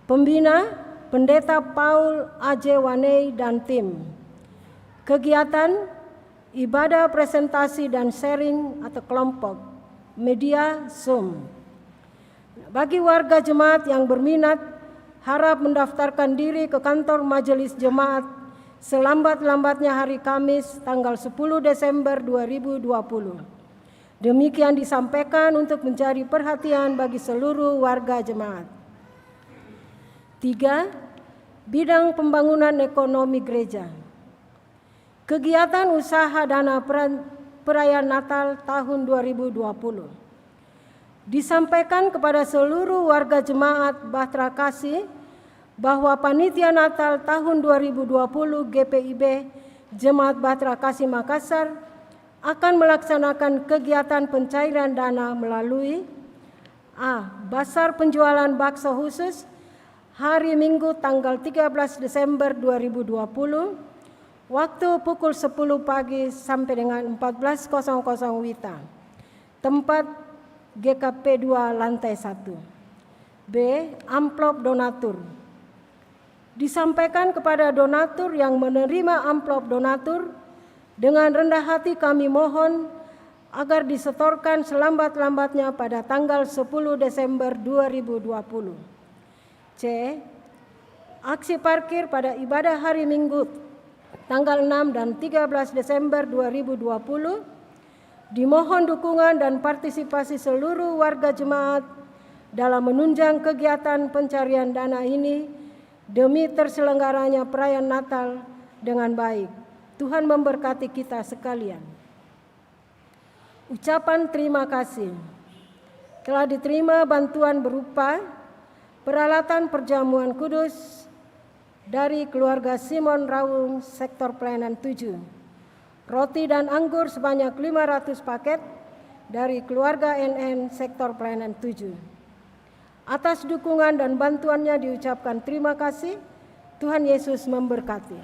Pembina Pendeta Paul A.J. Wanei dan tim. Kegiatan ibadah presentasi dan sharing atau kelompok media Zoom. Bagi warga jemaat yang berminat, harap mendaftarkan diri ke kantor Majelis Jemaat selambat-lambatnya hari Kamis tanggal 10 Desember 2020. Demikian disampaikan untuk mencari perhatian bagi seluruh warga jemaat. 3. Bidang pembangunan ekonomi gereja. Kegiatan usaha dana perayaan Natal tahun 2020. Disampaikan kepada seluruh warga jemaat Bahtera Kasih bahwa Panitia Natal tahun 2020 GPIB Jemaat Bahtera Kasih Makassar akan melaksanakan kegiatan pencairan dana melalui A. Basar penjualan bakso khusus hari Minggu tanggal 13 Desember 2020, waktu pukul 10 pagi sampai dengan 14.00 WITA. Tempat GKP 2 lantai 1. B. Amplop donatur. Disampaikan kepada donatur yang menerima amplop donatur, dengan rendah hati kami mohon agar disetorkan selambat-lambatnya pada tanggal 10 Desember 2020. C. Aksi parkir pada ibadah hari Minggu tanggal 6 dan 13 Desember 2020, dimohon dukungan dan partisipasi seluruh warga jemaat dalam menunjang kegiatan pencarian dana ini demi terselenggaranya perayaan Natal dengan baik. Tuhan memberkati kita sekalian. Ucapan terima kasih. Telah diterima bantuan berupa peralatan perjamuan kudus dari keluarga Simon Raung sektor pelayanan 7. Roti dan anggur sebanyak 500 paket dari keluarga NN sektor pelayanan 7. Atas dukungan dan bantuannya diucapkan terima kasih. Tuhan Yesus memberkati.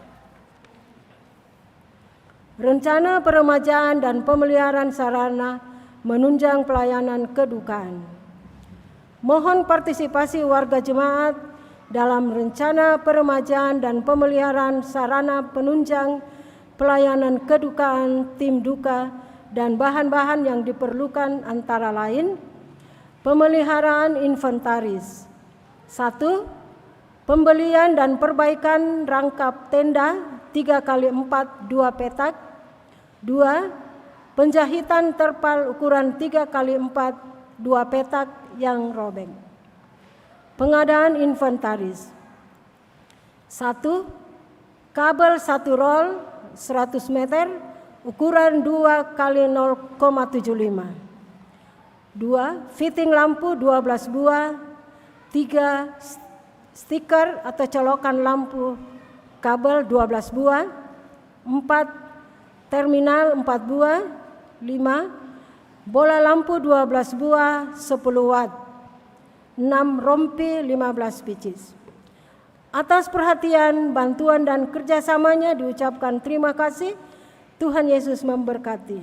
Rencana peremajaan dan pemeliharaan sarana menunjang pelayanan kedukaan. Mohon partisipasi warga jemaat dalam rencana peremajaan dan pemeliharaan sarana penunjang pelayanan kedukaan tim duka dan bahan-bahan yang diperlukan antara lain: pemeliharaan inventaris. 1. Pembelian dan perbaikan rangkap tenda 3x4 2 petak. 2. Penjahitan terpal ukuran 3x4 2 petak yang robek. Pengadaan inventaris. 1. Kabel 1 roll 100 meter ukuran 2x0,75. 2. Fitting lampu 12 buah 3 stiker atau colokan lampu kabel 12 buah, 4 terminal 4 buah, 5 bola lampu 12 buah 10 watt, 6 rompi 15 pieces. Atas perhatian, bantuan dan kerjasamanya diucapkan terima kasih. Tuhan Yesus memberkati.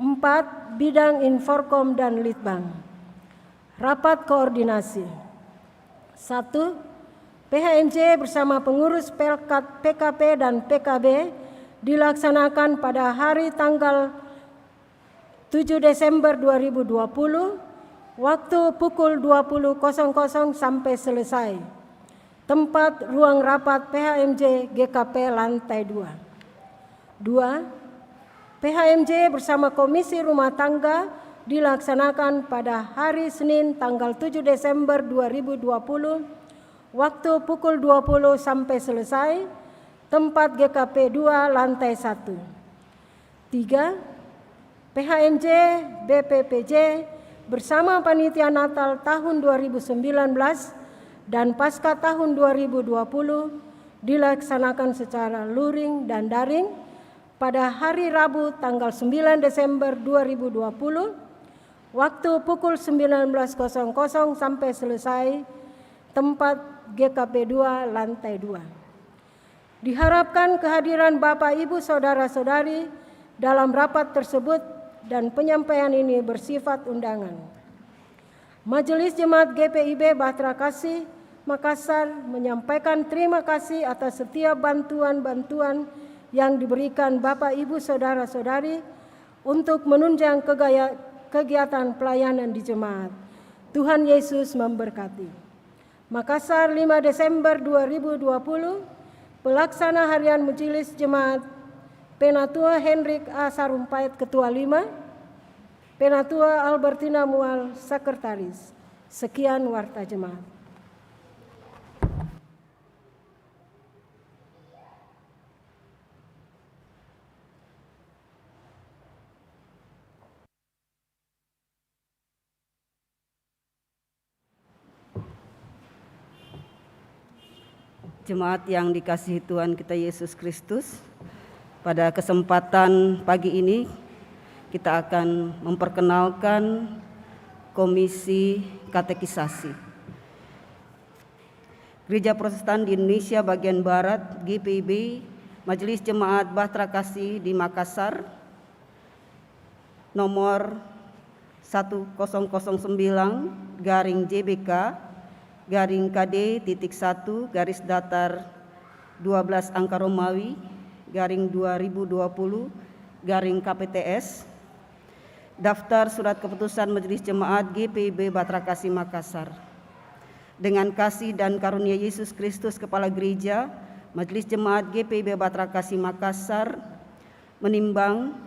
4. Bidang Inforkom dan Litbang. Rapat koordinasi. 1. PHMJ bersama pengurus Pelkat PKP dan PKB dilaksanakan pada hari tanggal 7 Desember 2020 waktu pukul 20.00 sampai selesai. Tempat ruang rapat PHMJ GKP lantai 2. 2. PHMJ bersama Komisi Rumah Tangga dilaksanakan pada hari Senin tanggal 7 Desember 2020 waktu pukul 20 sampai selesai. Tempat GKP 2 lantai 1. 3. PHMJ BPPJ bersama Panitia Natal tahun 2019 dan Pasca tahun 2020 dilaksanakan secara luring dan daring pada hari Rabu tanggal 9 Desember 2020 waktu pukul 19.00 sampai selesai. Tempat GKP 2 lantai 2. Diharapkan kehadiran Bapak Ibu Saudara-saudari dalam rapat tersebut dan penyampaian ini bersifat undangan. Majelis Jemaat GPIB Bahtera Kasih Makassar menyampaikan terima kasih atas setiap bantuan-bantuan yang diberikan Bapak Ibu Saudara-saudari untuk menunjang kegiatan pelayanan di jemaat. Tuhan Yesus memberkati. Makassar 5 Desember 2020, Pelaksana Harian Majelis Jemaat Penatua Hendrik A. Sarumpait Ketua 5, Penatua Albertina Mual Sekretaris. Sekian warta jemaat. Jemaat yang dikasihi Tuhan kita Yesus Kristus, pada kesempatan pagi ini kita akan memperkenalkan Komisi Katekisasi. Gereja Protestan di Indonesia bagian Barat GPIB Majelis Jemaat Bahtera Kasih di Makassar nomor 1009/JBK garing KD.1 garis datar 12 angka Romawi garing 2020 garing KPTS. Daftar Surat Keputusan Majelis Jemaat GPIB Bahtera Kasih Makassar. Dengan kasih dan karunia Yesus Kristus Kepala Gereja, Majelis Jemaat GPIB Bahtera Kasih Makassar menimbang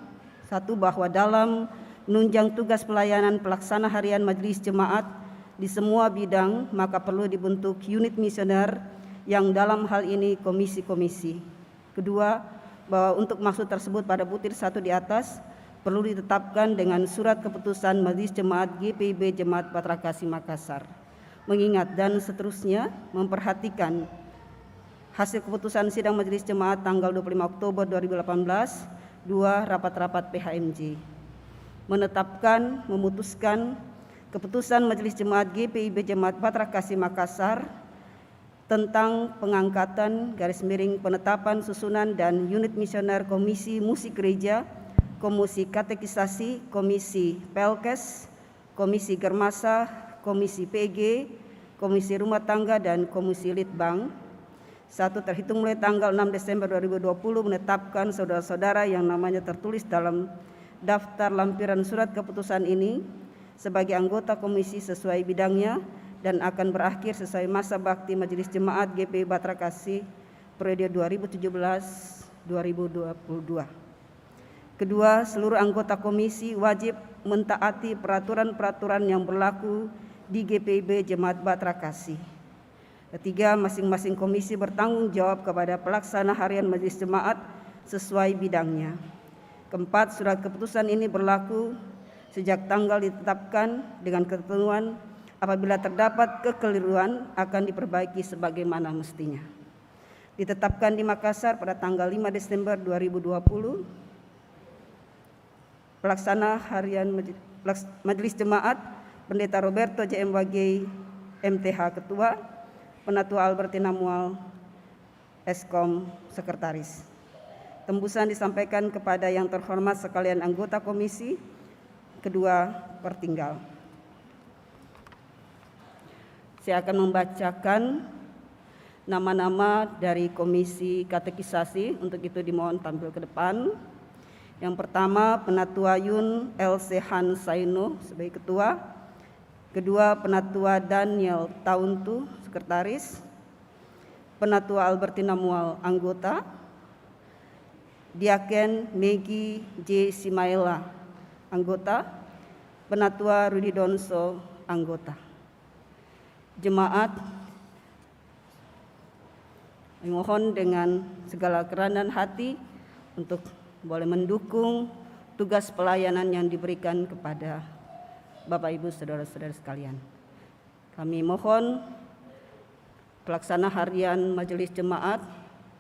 satu, bahwa dalam menunjang tugas pelayanan pelaksana harian Majelis Jemaat di semua bidang, maka perlu dibentuk unit misioner yang dalam hal ini komisi-komisi. Kedua, bahwa untuk maksud tersebut pada butir 1 di atas perlu ditetapkan dengan surat keputusan Majelis Jemaat GPIB Jemaat Bahtera Kasih Makassar. Mengingat dan seterusnya memperhatikan hasil keputusan sidang Majelis Jemaat tanggal 25 Oktober 2018, 2 rapat-rapat PHMJ. Menetapkan, memutuskan keputusan Majelis Jemaat GPIB Jemaat Bahtera Kasih Makassar tentang pengangkatan _penetapan susunan dan unit misioner Komisi Musik Gereja, Komisi Katekisasi, Komisi Pelkes, Komisi Germasa, Komisi PG, Komisi Rumah Tangga dan Komisi Litbang. 1. Terhitung mulai tanggal 6 Desember 2020 menetapkan saudara-saudara yang namanya tertulis dalam daftar lampiran surat keputusan ini sebagai anggota komisi sesuai bidangnya dan akan berakhir sesuai masa bakti Majelis Jemaat GPIB Bahtera Kasih periode 2017-2022. Kedua, seluruh anggota komisi wajib mentaati peraturan-peraturan yang berlaku di GPIB Jemaat Bahtera Kasih. Ketiga, masing-masing komisi bertanggung jawab kepada pelaksana harian Majelis Jemaat sesuai bidangnya. Keempat, surat keputusan ini berlaku sejak tanggal ditetapkan dengan ketentuan Apabila terdapat kekeliruan akan diperbaiki sebagaimana mestinya. Ditetapkan di Makassar pada tanggal 5 Desember 2020, Pelaksana Harian Majelis Jemaat Pendeta Roberto JMWG MTH Ketua, Penatua Albertina Mual Eskom Sekretaris. Tembusan disampaikan kepada yang terhormat sekalian anggota komisi kedua pertinggal. Saya akan membacakan nama-nama dari Komisi Katekisasi, untuk itu dimohon tampil ke depan. Yang pertama, Penatua Yun LC Han Saino sebagai ketua. Kedua, Penatua Daniel Tauntu, sekretaris. Penatua Albertina Mual, anggota. Diaken Megi J. Simaela, anggota. Penatua Rudi Donso, anggota. Jemaat, mohon dengan segala kerendahan hati untuk boleh mendukung tugas pelayanan yang diberikan kepada Bapak Ibu saudara-saudara sekalian. Kami mohon pelaksana harian Majelis Jemaat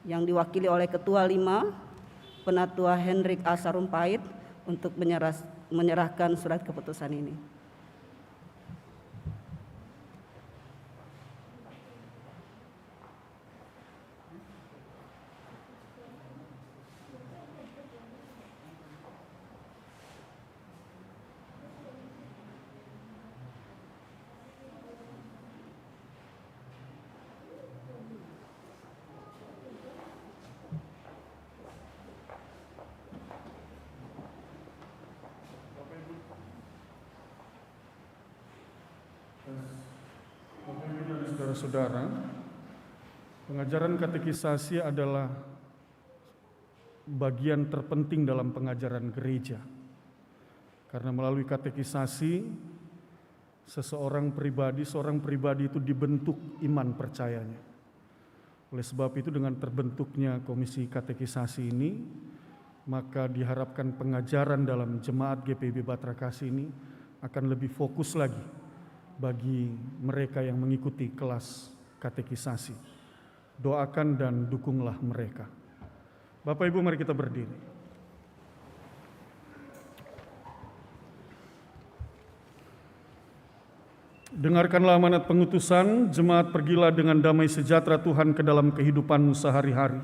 yang diwakili oleh Ketua 5, Penatua Hendrik A. Sarumpait, untuk menyerahkan surat keputusan ini. Saudara-saudara, pengajaran katekisasi adalah bagian terpenting dalam pengajaran gereja. Karena melalui katekisasi, seorang pribadi itu dibentuk iman percayanya. Oleh sebab itu, dengan terbentuknya Komisi Katekisasi ini, maka diharapkan pengajaran dalam Jemaat GPIB Batra Kasih ini akan lebih fokus lagi bagi mereka yang mengikuti kelas katekisasi. Doakan dan dukunglah mereka. Bapak Ibu, mari kita berdiri. Dengarkanlah amanat pengutusan, jemaat pergilah dengan damai sejahtera Tuhan ke dalam kehidupanmu sehari-hari.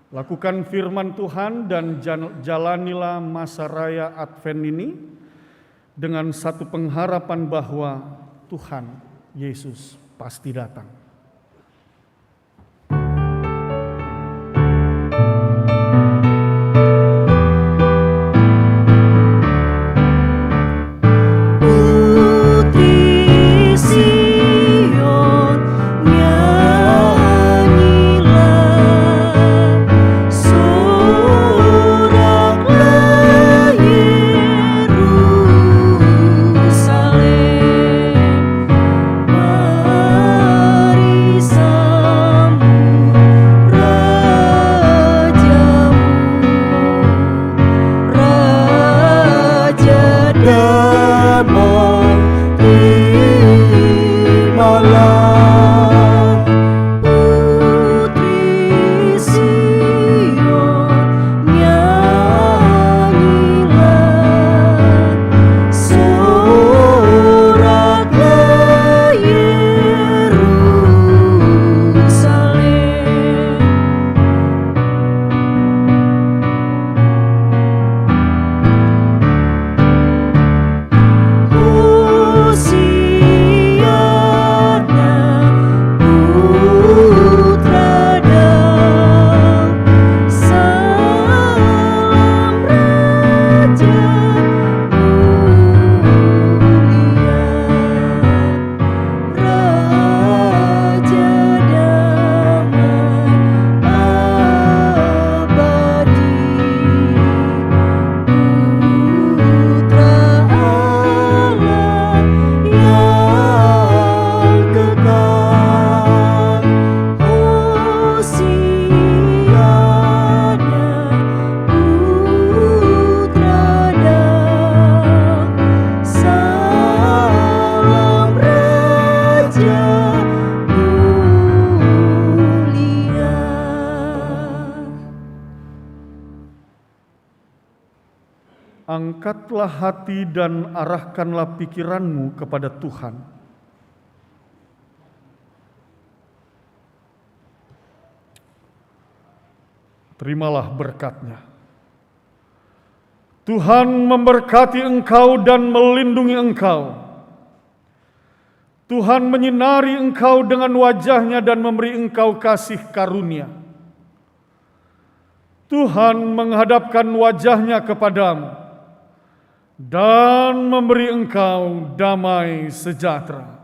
Lakukan firman Tuhan dan jalanilah masa raya Advent ini dengan satu pengharapan bahwa Tuhan Yesus pasti datang. Mari Angkatlah hati dan arahkanlah pikiranmu kepada Tuhan. Terimalah berkat-Nya. Tuhan memberkati engkau dan melindungi engkau. Tuhan menyinari engkau dengan wajah-Nya dan memberi engkau kasih karunia. Tuhan menghadapkan wajah-Nya kepadamu dan memberi engkau damai sejahtera.